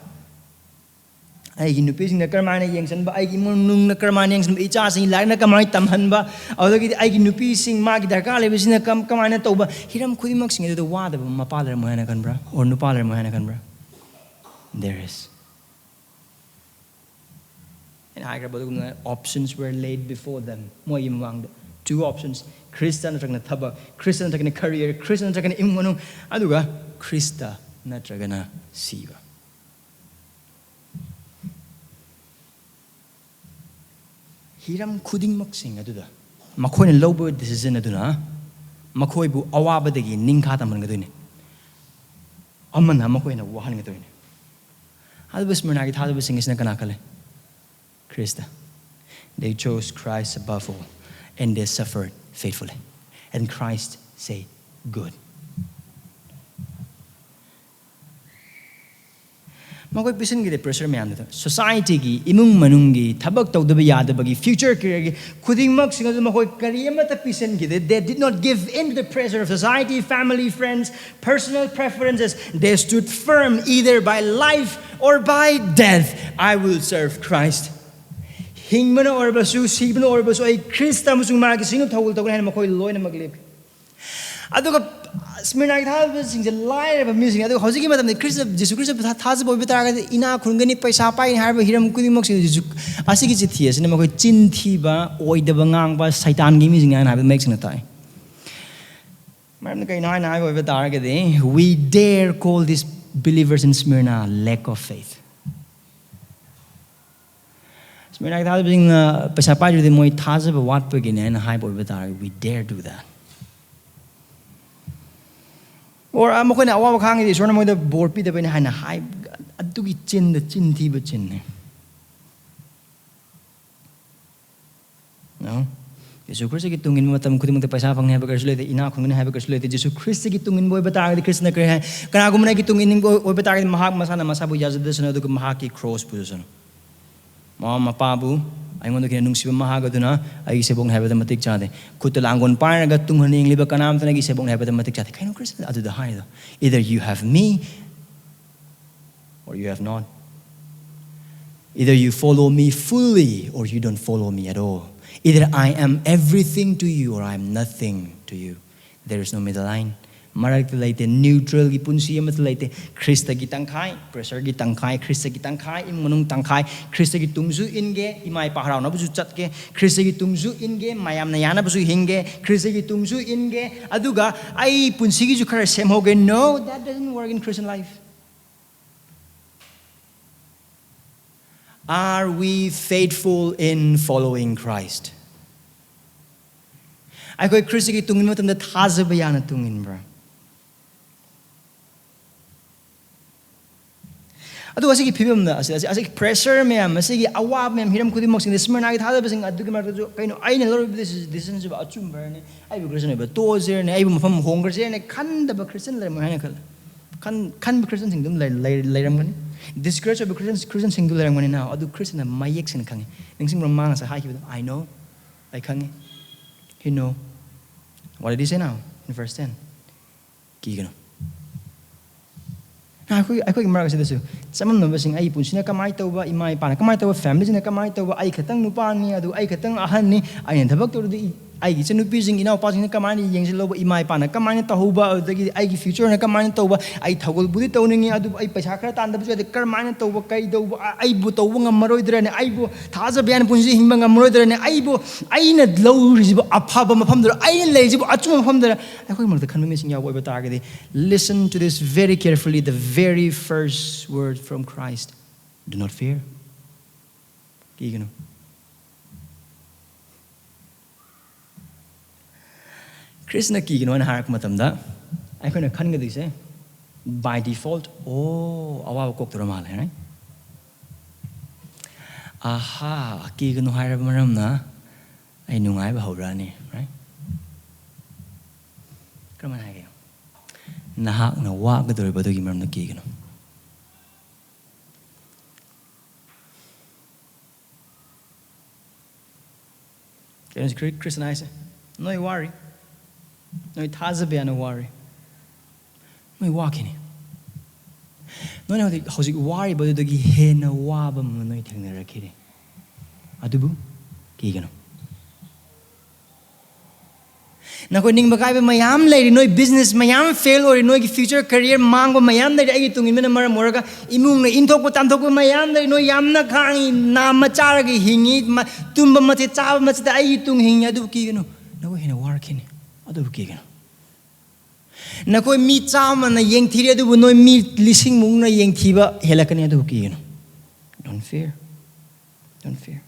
Ay ginupi sing na karmana yang san ba ay gimunung na karmana yang san icha sing lag na kamay tamhan ba awagi ay ginupi sing magi darka le bisin na kamana to ba hiram khudi mak sing do wa da mapalar mo hana kan bra or nupalar mo hana kan bra. There is. And I grab options were laid before them. Mo yimwang 2 options. Khrista na tragna thaba, Khrista na tragna career, Khrista na tragna imwanung aduga Khrista na tragna siba. Hiram khuding maksing aduda makhoi na lobo decision aduna makhoi bu awaba dagi ningkha taman gadune amana makhoi na wahan gadune adu bismana gi thadu bising isna kana kale Khrista. They chose Christ above all and they suffered faithfully and Christ said good. Makoy pisan gi pressure me anda society gi imung manung gi thabak tawdaba yadaba gi future career gi khuding mak singa makoy career mata pisan gi they did not give in to the pressure of society, family, friends, personal preferences. They stood firm either by life or by death. I will serve Christ. Hingmana or basu sibna or basu ay Khrista musung magi sinu thawul tawul han makoy loina maglib aduga Smyrna thal sing the line of music adu hojiki matam de Khrista Jesus Khrista thajaba boy bitara ina khungani paisa pai harba hiram kudimok sing Jesus asigi chithi asine makoy chin thiba oidaba ngangba saitan gi music an have makes na tai maram kai nai nai boy bitara ge de we dare call these believers in Smyrna lack of faith. Smyrna thal sing paisa pai de moi thajaba wat pagine and high boy bitara we dare do that. Or I'm going to awaba khaangi is one of the board pita ben hana high adugi chin the chin thiba chin. No? Jesus Christ ki tungin matam khudi mate paisa phang ne ba karsle te ina khungin ha ba karsle te Jesus Christ ki tungin boy bata ga Krishna kre ha kana gumna ki tungin boy bata ga mahak masana masabu yazadasana du mahak ki cross position. Mama pabu aingon ke nung siba mahaga duna ai sebong ha ba da matik chade kutalangon par ga tung haning liba kanam tana gi sebong ha ba da matik chade kaino Krishna adu da hai either you have me or you have not. Either you follow me fully or you don't follow me at all. Either I am everything to you or I am nothing to you. There is no middle line. Marak laite neutral gi punsi amat laite Khristagi tangkai pressure gi tangkai Khristagi tangkai imunung tangkai Khristagi tungzu inge imai pahrau na buju chatke Khristagi tungzu inge mayam na yana buju hinge Khristagi tungzu inge aduga ai punsi gi ju khara sem hoge. No, that doesn't work in Christian life. Are we faithful in following Christ? I go Khristagi tungin mo tamda thajaba yana tungin bra. Adu asigi pibam na asigi pressure me am asigi awab me am hiram khudi mok sing Smyrna gi thada basing adu gi mar jo kaino aina lor this is about achum bar ne ai bu Christian ba to zer ne ai bu mafam hongger zer ne kan da ba Christian ler mo hana kal kan ba Christian sing dum leiram gani this Christian ba Christian sing dum leiram gani now adu Christian na mayek sin khangi ning sing rom mang sa ha ki I know I khangi he know what did he say now in verse 10 kiganu I mark this. Some of us in Aipunsina Kamaitova, in my Panakamatova families in a Kamaitova, I Katang Nupani, Adu I Katang Ahani, I am the doctor. I get a new piecing in our passing the Kamani, Yangelova, in my Panakamana Tahoba, the I future and a Kamanatova, I toggle Buditoning, Adu I Pasaka, and the Karmanatova, Kaido, I buto Wanga Maroidra and Ibo, Tazabian Punzi, Himanga Maroidra and Ibo, I need low a pub of Humder, I lazy Achum Humder. I think the convincing Yahweh target. Listen to this very carefully, the very first word from Christ. Do not fear. Kiganu. Krishna kiganu an harak matamda. I can kanga this by default. Oh, awaba kok ramal, right? aha kiganu haira maramna ai nungai ba haurani, right? Kama hai nahakna wa gadori badogi maramna kiganu. Kaya si Khrista na no worry, no thajaba no worry, no walking. No na hausi worry ba dogi he na waba mo no ithang na rakire. Adubu kiganu. Na ko ning bagai ba mayam lai no business mayam fail or no future career mang ba mayam lai ai tungin na mara moraga imung na inthok pa tamthok ba mayam lai no yam na khangi na machar gi hingi tumba mate cha ma cha ai tung hingi adu kiganu. Na ko hena war kini adu kiganu. Na ko mi chama na yeng thiri adu no mi lising mung na yeng thiba helakani adu kiganu. Don't fear. Don't fear.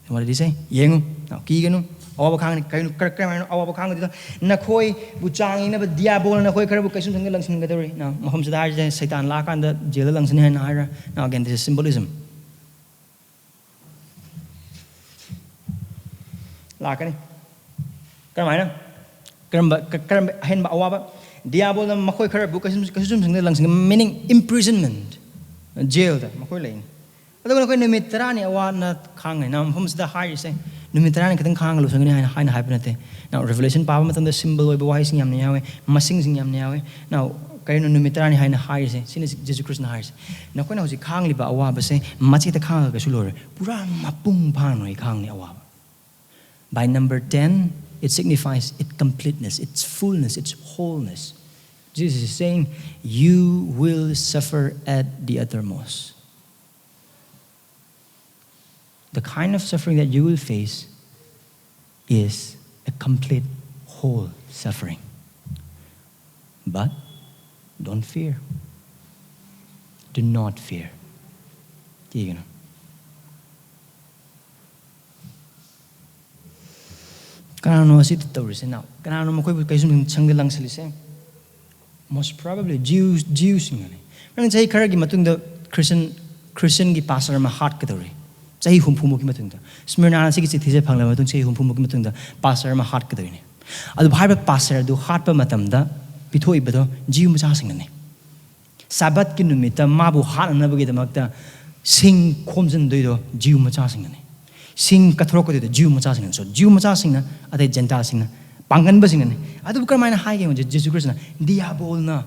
What did he say? Yengu. Now kiganu. Awaba khaang kainu kar awaba khaang dito na khoi bu chang na ba diabol na khoi khar bu kaisum thang langsing gadori now maham sadar je satan la kan da jela langsing hai na ira. Now again this is symbolism. La kan kar mai na kar hen ba awaba diabol na makhoi khar bu kaisum thang langsing meaning imprisonment jail da makhoi lain ado na khoi nimit tarani awa na khang na maham sadar hai se Numitran katang khang lu sangani haina haipnate. Now Revelation pava matam the symbol of wise yam niyawe, masing sing yam niyawe. Now kayo numitran haina hair se, sin Jesus Christ na hair se. Now kung na si khang liba awaba se, machi ta khang ka sulore. Pura mapung pang no khang ni awaba. By number 10, it signifies its completeness, its fullness, its wholeness. Jesus is saying, you will suffer at the uttermost. The kind of suffering that you will face is a complete, whole suffering. But don't fear. Do not fear. Kiganu. Kanano si tawri now. Kanano mo koy kaisum changde lang salise. Most probably Jews ngani. Nang say karagi matung the Christian gi pastor ma heart kadori. Say hum pumuki matunda. Smyrna si kisi thise phangla matung say hum pumuki matunda pastor ma heart kadori. Adu bhai ba pastor du heart pa matamda pithoi bado jiu macha singani. Sabat ki numita mabu heart na bagi damakta sing khomjan doido jiu macha singani. Sing kathro ko doido jiu macha singani. So jiu macha singna ade gentile singna pangan ba singani. Adu kar maina hai ge Jesus Christ na diabol na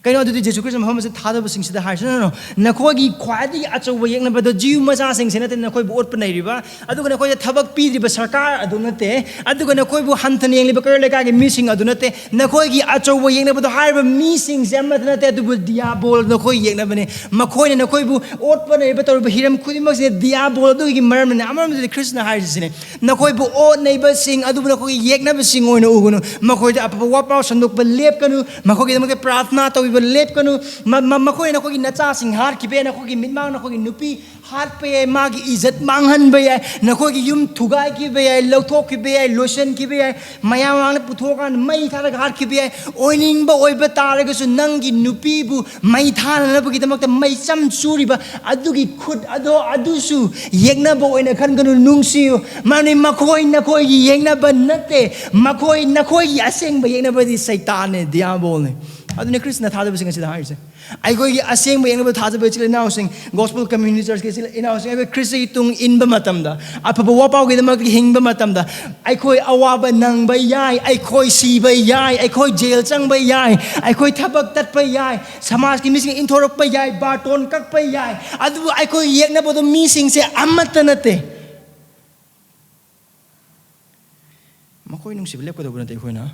kaino adu Jesus Christ Muhammad se thada ba sing sida hai no na khoi gi khwadi acho wa yeng na ba do jiu macha sing se na te na khoi bu ot pa nai riba adu na khoi thabak pi ri ba sarkar adu na te adu na khoi bu hantan yeng li ba kar le ka gi missing adu na te na khoi gi acho wa yeng na ba do hai ba missing se ma na te adu bu diabol na khoi yeng na ba ne ma khoi na khoi bu ot pa nai ba tor ba hiram khudi mak se diabol adu gi maram na amam de Krishna hai se ne na khoi bu ot nei ba sing adu na khoi yeng na ba sing oi na uguno ma khoi da apa wa pa sanduk ba lep kanu ma khoi gi ma ke प्रार्थना तो भी लेप कनु मकोई ना कोई नचा सिंह हार की बे ना कोई मिटमांग ना कोई नुपी हार पे मागी इज्जत मांगहन बे ना कोई युम थुगाई की बे लौथोक की बे लोशन की बे मया मांगले पुथोकान मई थारा हार की बे ओइनिंग बा ओइ बतारे गसु नंगी नुपी बु मई थाना ना बगी तमक मई चम चूरी बा अदुगी खुद अदो अदुसु येगना बो ओइना खन गनु नुंगसियो माने मकोई ना कोई येगना बा नते मकोई ना कोई असेंग बा येगना बा दी शैतान ने दियाबोल ने adune Krishna thada basing asida haise ai go gi aseng ba yengba thada ba chile now sing gospel community church ke chile ina sing ai Krista tung inba matamda apa ba wapau ge damak hingba matamda ai khoi awaba nang ba yai ai khoi siba yai ai khoi jail chang ba yai ai khoi thabak tat pa yai samaj ki missing inthorok pa yai baton kak pa yai adu ai khoi yekna ba do missing se amata nate makoi nung sibelep ko do bunate khoi na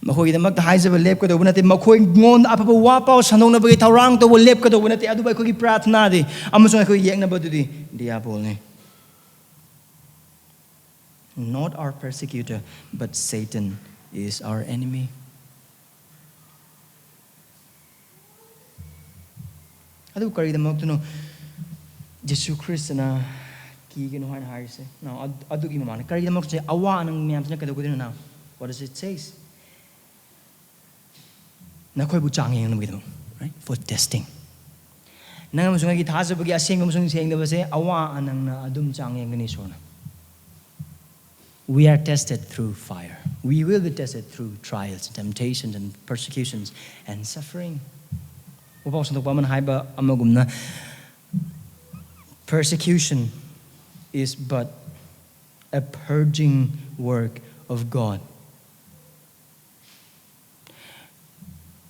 Makoi the mak high level lep ko bunate makoi ngon apa wapau sanong na bagi taurang to lep ko bunate adu ba ko gi prathna di amasong ko yek na ba di diabol ne not our persecutor but Satan is our enemy adu kari the mak to no Jesus Christ na ki gi no han harise now adu gi mamana kari the mak se awa nang myam na ka do now what does it say na koi bu chang yeng right for testing nang amasung ai thajabagi aseng amasung sengdabase awa anangna adum chang yengani sorna. We are tested through fire. We will be tested through trials, temptations, and persecutions, and suffering. Persecution is but a purging work of God.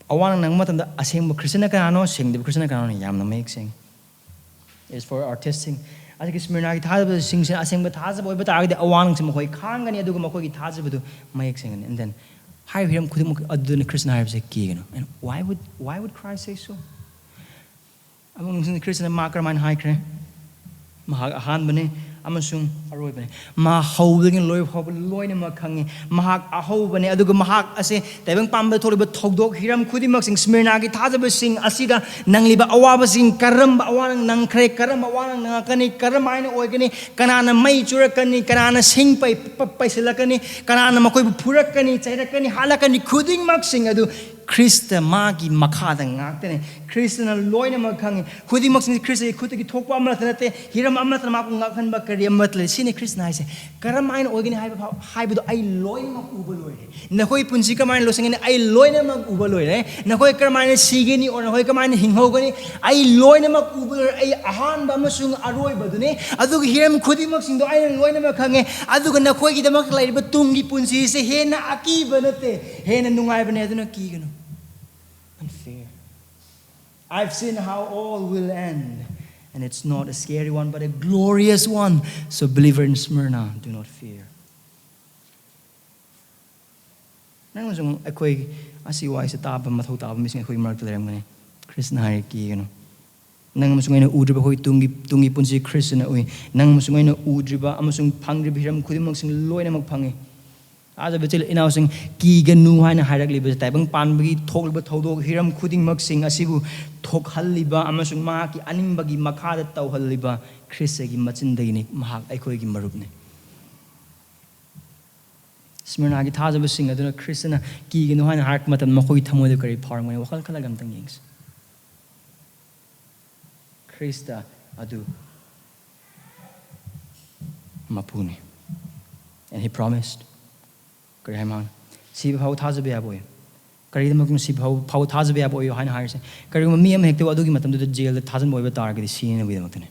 Awanang nang matanda aseng mo Kristna kanano sing de Kristna kanano yam na make sing. It is for our testing. As ki smirna ki thajaba sing sin aseng ba thajaba oi ba ta de awanang sim khoi khangani aduga ma khoi ki thajaba du make sing and then hai hiram khudum adu ne Kristna har se ki gano. And why would Christ say so? Among the Kristna makar man hai kre mahag ahan bane amasung aroi bane ma howding loi hob loina ma khangi mahak aho bane aduga mahak ase taibang pamba tholiba thogdok hiram khudimak sing smirna gi thajaba sing asida nangliba awaba sing karam awanang nang khre karam awanang nangakani karam aina oigani kanana mai churakani kanana sing pai paisilakani kanana makoi phurakani chairakani halakani khudingmak sing adu Khrista magi makhada ngaktene Khrista na loina makhangi khudi maksing Khrista khuti ki thokpa amla thanate hiram amla than mapu ngakhan ba kari amatle sine Khrista na ise karam ain ogini haibu ai loina mak ubaloi na koi punsi ka main losangene ai loina mak ubaloi re na koi karmaine sigeni or na koi karmaine hinghogani ai loina mak ubaloi ai ahan ba masung aroi badune adu hiram khudi maksing do ai loina makhange adu na koi gi damak lai ba tungi punsi se he na aki banate he na nungai bane adu na ki gano unfair. I've seen how all will end, and it's not a scary one, but a glorious one. So, believer in Smyrna, do not fear. Nang masung akoi asiwa isa taba mathau taba mising akoi mark leram ngani Krishna hari ki gano. Nang masung ina udriba hoi tungi punsi Krishna oi. Nang masung ina udriba amasung pangriba hiram kudimang sing loina magpangi. As a betil in housing kiganu haina hierarchy but taibang panbagi thokliba thodok hiram khuding mak sing asibu thokhaliba amasung mahaki animbagi makhada tawhaliba Khristagi macindagini mahak aikoi gi marupne Smyrna gi thajaba sing aduna Kristna kiganu haina hark matan makoi thamoide kari phormani wakal khalagam tang yengs Khrista adu mapuni and he promised Kari hai mang siba phau thajaba ya boy kari damak nu siba phau thajaba ya boy haina hair se kari ma mi am hekte adugi matam du jail thajan boy ba tar ga si ne bi damak ne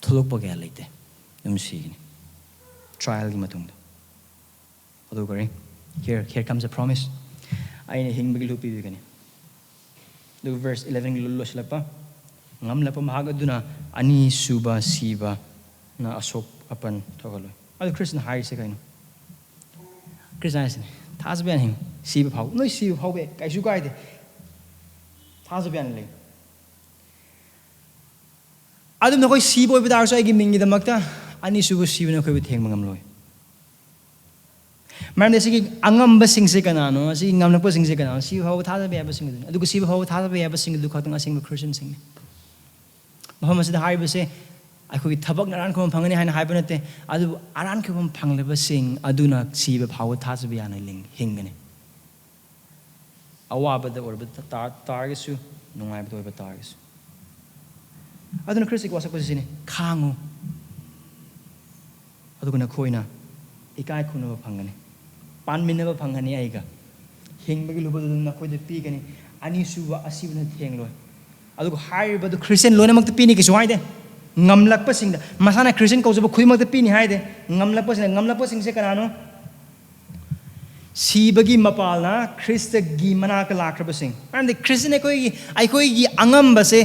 tholok pa ga leite dum si ni trial gi matung adu kari here comes a promise ai ne hing bagi lupi bi gani do verse 11 lullo slapa ngam lapa mahaga duna ani suba siba na asok apan thogalo adu Krishna hair se kaino Krishna is thajaba hing siba phau noi siba phau be kaisu kai de thajaba le adum na koi siba be dar so agi mingi da makta ani suba siba na koi be theng mangam loi maram de sigi angam ba sing se kana no asi ngam na pa sing se kana siba phau thajaba ba sing du adu siba phau thajaba ba sing du khatang asing Christian sing maham asida hai be se I tabak naran ko phangani haina haibana te adu aran ko phangleba sing aduna siba phaw thasbi ana ling hingani awaba da or targesu nungai ba targesu aduna Khrista ko sakko sine khangu aduna khoina ikai khunu phangani panminnaba phangani aiga hingbagi lubadu na khoi de pi gani ani suba asibna thengloi adu hai ba du Christian lona mak te pi ni ki suai de ngamlak pa sing da masana Christian ko job khuimak te pini haide ngamlak pa sing se kanano sibagi mapal na Khristagi manaka lakraba sing and the Christian ai koi gi angam ba se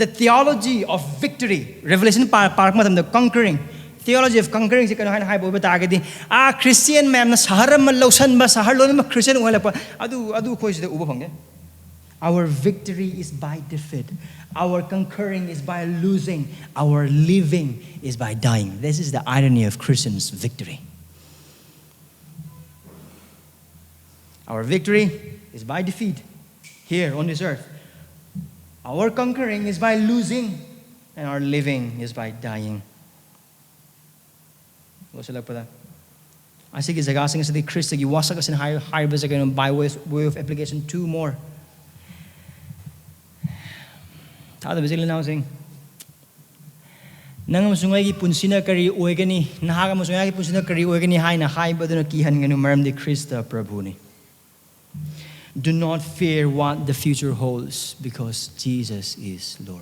the theology of victory revelation park matam the conquering theology of conquering se kana hai bo ba ga di Christian mem na sahar ma lausan ba sahar lon ma Christian wala pa adu khoi se uba phang our victory is by defeat. Our conquering is by losing. Our living is by dying. This is the irony of Christians' victory. Our victory is by defeat here on this earth. Our conquering is by losing, and our living is by dying. I think it's a gasing the Khristagi wasagas and higher by way of application two more. Thada bisil now sing. Nang masungai punsina kari oigani nahaga masungai punsina kari oigani hai na hai baduna ki hanganu maram de Khrista Prabhuni. Do not fear what the future holds because Jesus is Lord.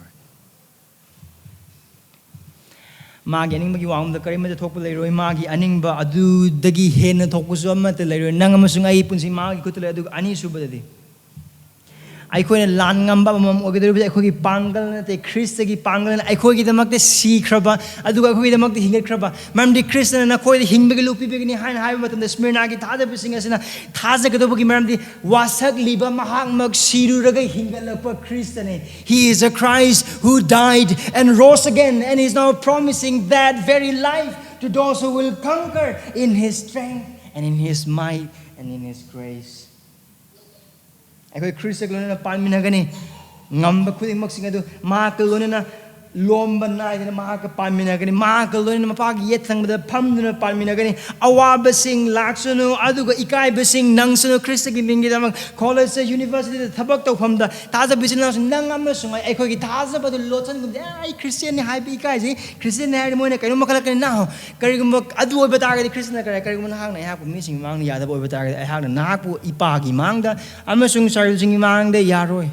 Magi aning bagi wang da kari ma thok pa leiroi magi aning ba adu dagi hen thok su amma te leiroi nang masungai punsi magi kutle adu ani subadadi. Aikoi lan ngamba mam ogedru aikoi ki pangal na te Khristagi pangal na aikoi ki damak te sikraba aduga aikoi ki damak te hingakraba mam di Krista na koi hingbegi lupi begi ni hain hai matam de smirna gi thada bising asina thaja gado bagi mam di wasak liba mahang mag siru raga hingalapa Krista ne. He is a Christ who died and rose again and is now promising that very life to those who will conquer in his strength and in his might and in his grace. Aikoi Khristaga loinana panminnagani ngamba khudingmak sing adu mahaka loinana lomba naidana mahaka panminnagani mahaka loinana mapagi yet thangda phamduna panminnagani awaba sing laksunu aduga ikai basing nangsunu Khristagi mingidamak college university da thabak tawphamda taza bisinna nangam sungai aikoi ki taza badu lochan gum ai Christian ni hai bi ikai ji Christian hai moina kaino makala kan na karigum adu oiba taga di Christian kare karigum hang na hak mi sing mang ya da oiba taga ai hak na hak ipagi mangda amasung sarjing mangda yaroi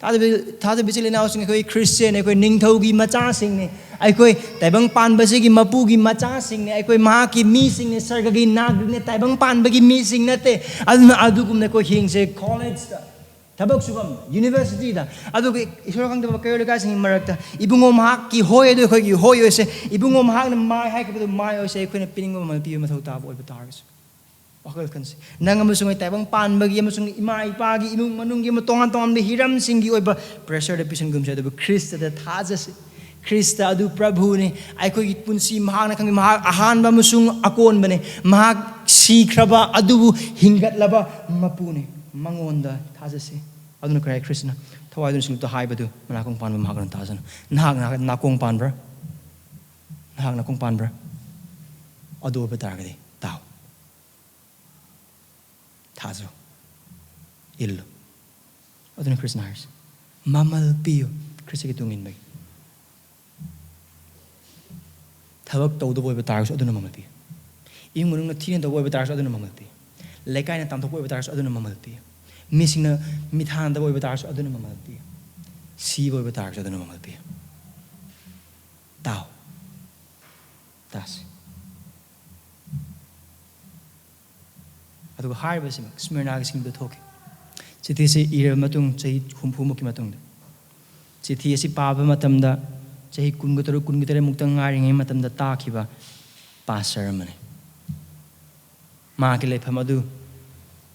Thada bisil na sing aikoi Christian aikoi ningthaugi macha sing ne aikoi taibang panbasi gi mapugi macha sing ne aikoi mahaki mi sing ne sargagi nag ne taibang panbagi mi sing nate aduna adugum ne ko hingse college da thabak sugam university da adugi isor kang da kayo ka sing marakta ibungom mahaki hoy adu khoi gi hoy se ibungom mahak na mai hai ka mai oi se aikoi na piningom mal pi mathau ta boi batargas wakal kansi nang amasung taibang panbagi amasung ima ipagi imung manunggi matongan tongan de hiram singgi oiba pressure de pisan gumsa de Khrista da thaja se Khrista adu Prabhu ne aikoi gi punsi mahak na kang mahak ahan ba musung akon bane mahak sikraba adu hingat laba mapune mangonda thaja se aduna krai Krishna thawai dun sing to hai badu manakong pan mahak ran thaja nahak na kong pan bra nahak na kong pan bra adu betar gadi tao Tazo, illo. Aduna Krishna hars. Mamal piyo. Khristagi tungin bagi. Thabak tau do boy batar so aduna mamal piyo. Ing munung na thin do boy batar so aduna mamal piyo. Lekai na tam do boy batar so aduna mamal piyo. Missing na mithan do boy batar so aduna mamal piyo. Si boy batar so aduna mamal piyo. Tao. Tas. aduga harba sim smirna ga sing do thoke chithi se ira matung chahi khumpu muk ki matung chithi asi paba matam da chahi kun mukta ngari ngai matam da ta khiba pastor mane ma ke le phamadu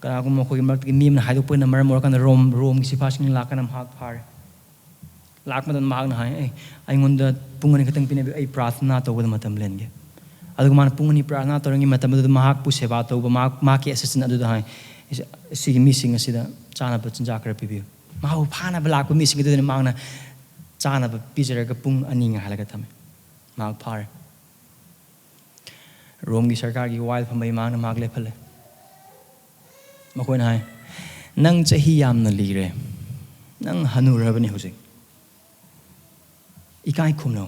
kara ko mo ko mak ki mim na haidu pun na maram kan rom ki sifa sing la kanam hak phar lak madan mag na hai ai ngonda pungani khatang pine ai prathna to wal matam lenge aduga man pungani prana torangi matam du mahak pu seva to ma ki assistant adu da hai si missing asida chana ba chinja kra pibi ma hu phana ba lak missing du ne mangna chana ba pijara ga pung ani nga halaga thame ma phar rom gi sarkar gi wild phamai mangna mag le phale ma koin hai nang chahi yam na li re nang hanu ra bani husik ikai khumno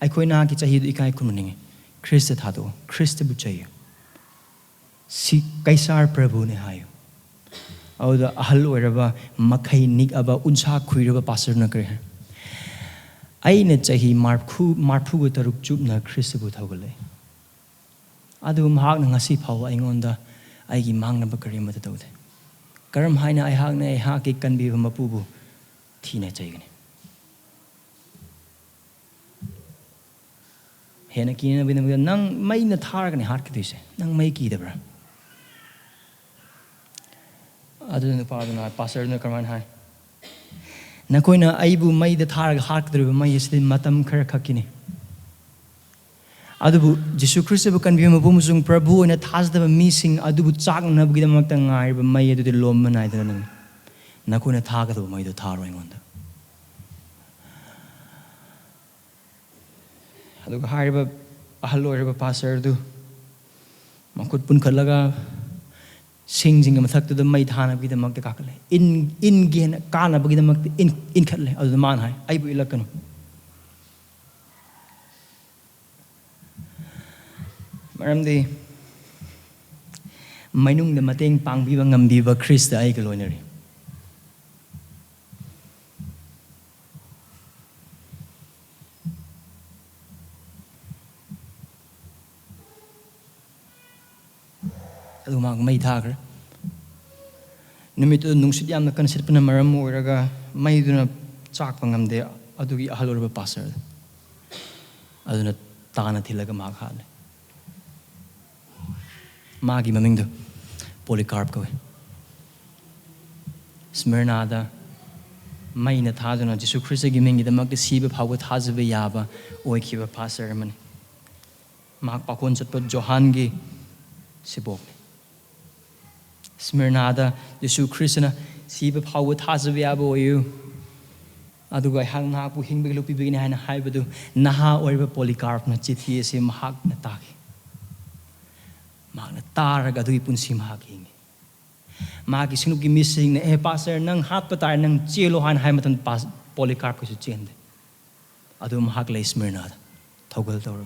ai koina ki chahi du ikai khumningi Khrista thado Khrista bu chahiye si kaisar Prabhu ne hayo auda ahal oiraba makhai nik aba unsa khuiraba pastor na kare ai ne chahi marphu gu taruk chup na Khrista bu thogale adu mahak na ngasi phau ai ngonda ai gi mangna ba kare mata tawde karam haina ai hak ne ai ha ki kanbi ba mapu bu thina chaigani hena kina bina nang mai na thar ka ni hat ki dise nang mai ki debra adu ne pa na pastor na karman hai na koina aibu mai da thar ka hat dru mai isdi matam khar khakini adu Jesu Christ bu kan bi ma bu musung Prabhu na thas da mi sing adu bu chak na bu gidamak ta ngai ba mai adu de lom na da na koina tha ka do mai do thar roi ngonda aduga hariba ahal oiraba pastor du makut pun khalaga Singh mathak to the may thana be the mak the kakale. In gain kana be the mak in katle of the man high. I will look on. Maramdi Mainung the mating pang bibangam biba Khrista ay loinana. Alumag may thagar. Numito nung sidyam na kansit pa na maram mo iraga may doon na tsak pangam de adugi ahalor ba passer. Ado na taka na tilaga maghal. Magi maming do Polycarp ko. Smyrnada may na thado na Jesu Khristagi mingi da magda siba phaoba thajaba yaba oiyu ba passer man. Magpakon sa pod Johangi sibok. Smyrnada Jesu Khrista siba phaoba thajaba yaba oiyu aduga hang na pu hingbe lupi begini hana haibadu naha oiba Polycarp na chithi se mahak na taki. Magna taraga adugi punsi mahak Magi sinugi missing na passer nang hat patar nang chelohan haimatan pas Polycarp ko su chende. Adu mahak lay Smyrnada. Thogal tawra.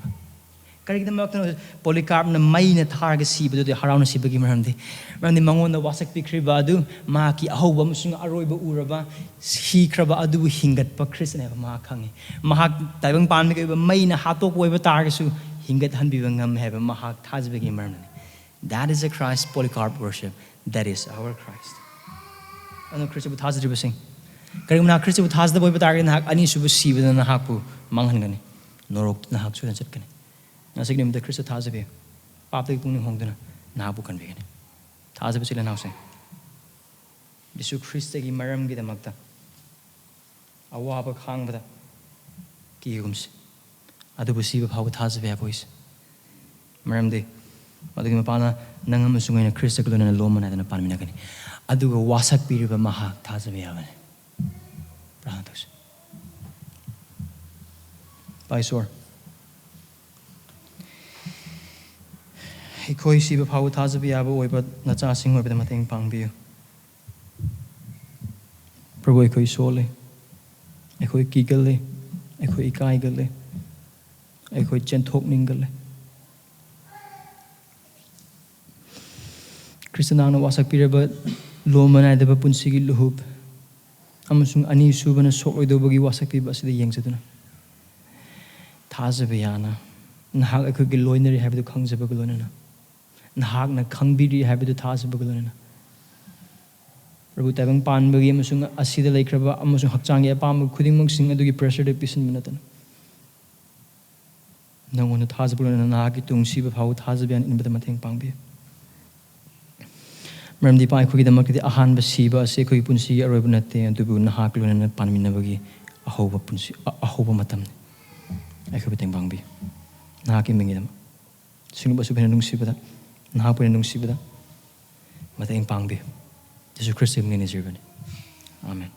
Kari kita mak Polycarp na may na targa siba do haraw na siba gi maramdi. Maramdi mangon na wasak pikri ba adu maki ahoba musung aroy ba uraba hikra ba adu hingat pa Khrista na mahakhangi. Mahak taibang pan ba may na hatok way ba targa su hingat han bibangam heba mahak thajaba gi maramdi. That is a Christ Polycarp worship. That is our Christ. Ano Khrista bu thajri ba sing. Kari muna Khrista bu thajda boy ba targa na ani su bu siba na hak pu manghan gani. Norok na hak su na chat gani. Nasig nim the Khrista thajbe. Papte pung ning hongdana na bu kan begani. Thajba sila na usay. Jesu Khristagi maramgidamak awaba khaangba kigums. Adu bu siba phaoba thajbe boys. Maramdi Madagi mapana nangam sungay na Khristaga loinana lomba naidana panminnagani. Aduga wasak piriba mahak thajaba yaba. Prahantos. Paisor. Ikoi siba phaoba thajaba yaba oiba nacha sing oiba mateng pangbiu. Prabhu ikoi sole. Ikoi kigale. Ikoi ikai gale. Ikoi chenthok ningale. Kristana wasak piraba lomba naidaba punsigi luhub amasung ani subana sokoidobagi wasak piba sida yengsaduna thajaba yana nahak akogi loinari habdu khangjaba loinana nahak na khangbiri habdu thajaba loinana Prabhu taibang panbagi amasung asida laikraba amasung hakchangi apam khudingmang sing adugi pressure de pisan minatan nangona thajaba loinana nahaki tung siba phaoba thajaba yan inbata mateng pangbi Maramdi pa ikoi damak di ahan ba siba se koi punsi aroy bunate adubu nahak loinana panminnagani ahoba punsi ahoba matam ai koi beteng bangbi nahaki mingidam singba su benung siba nahak benung siba mateng pangbi Jesu Khrista ngene jirban amen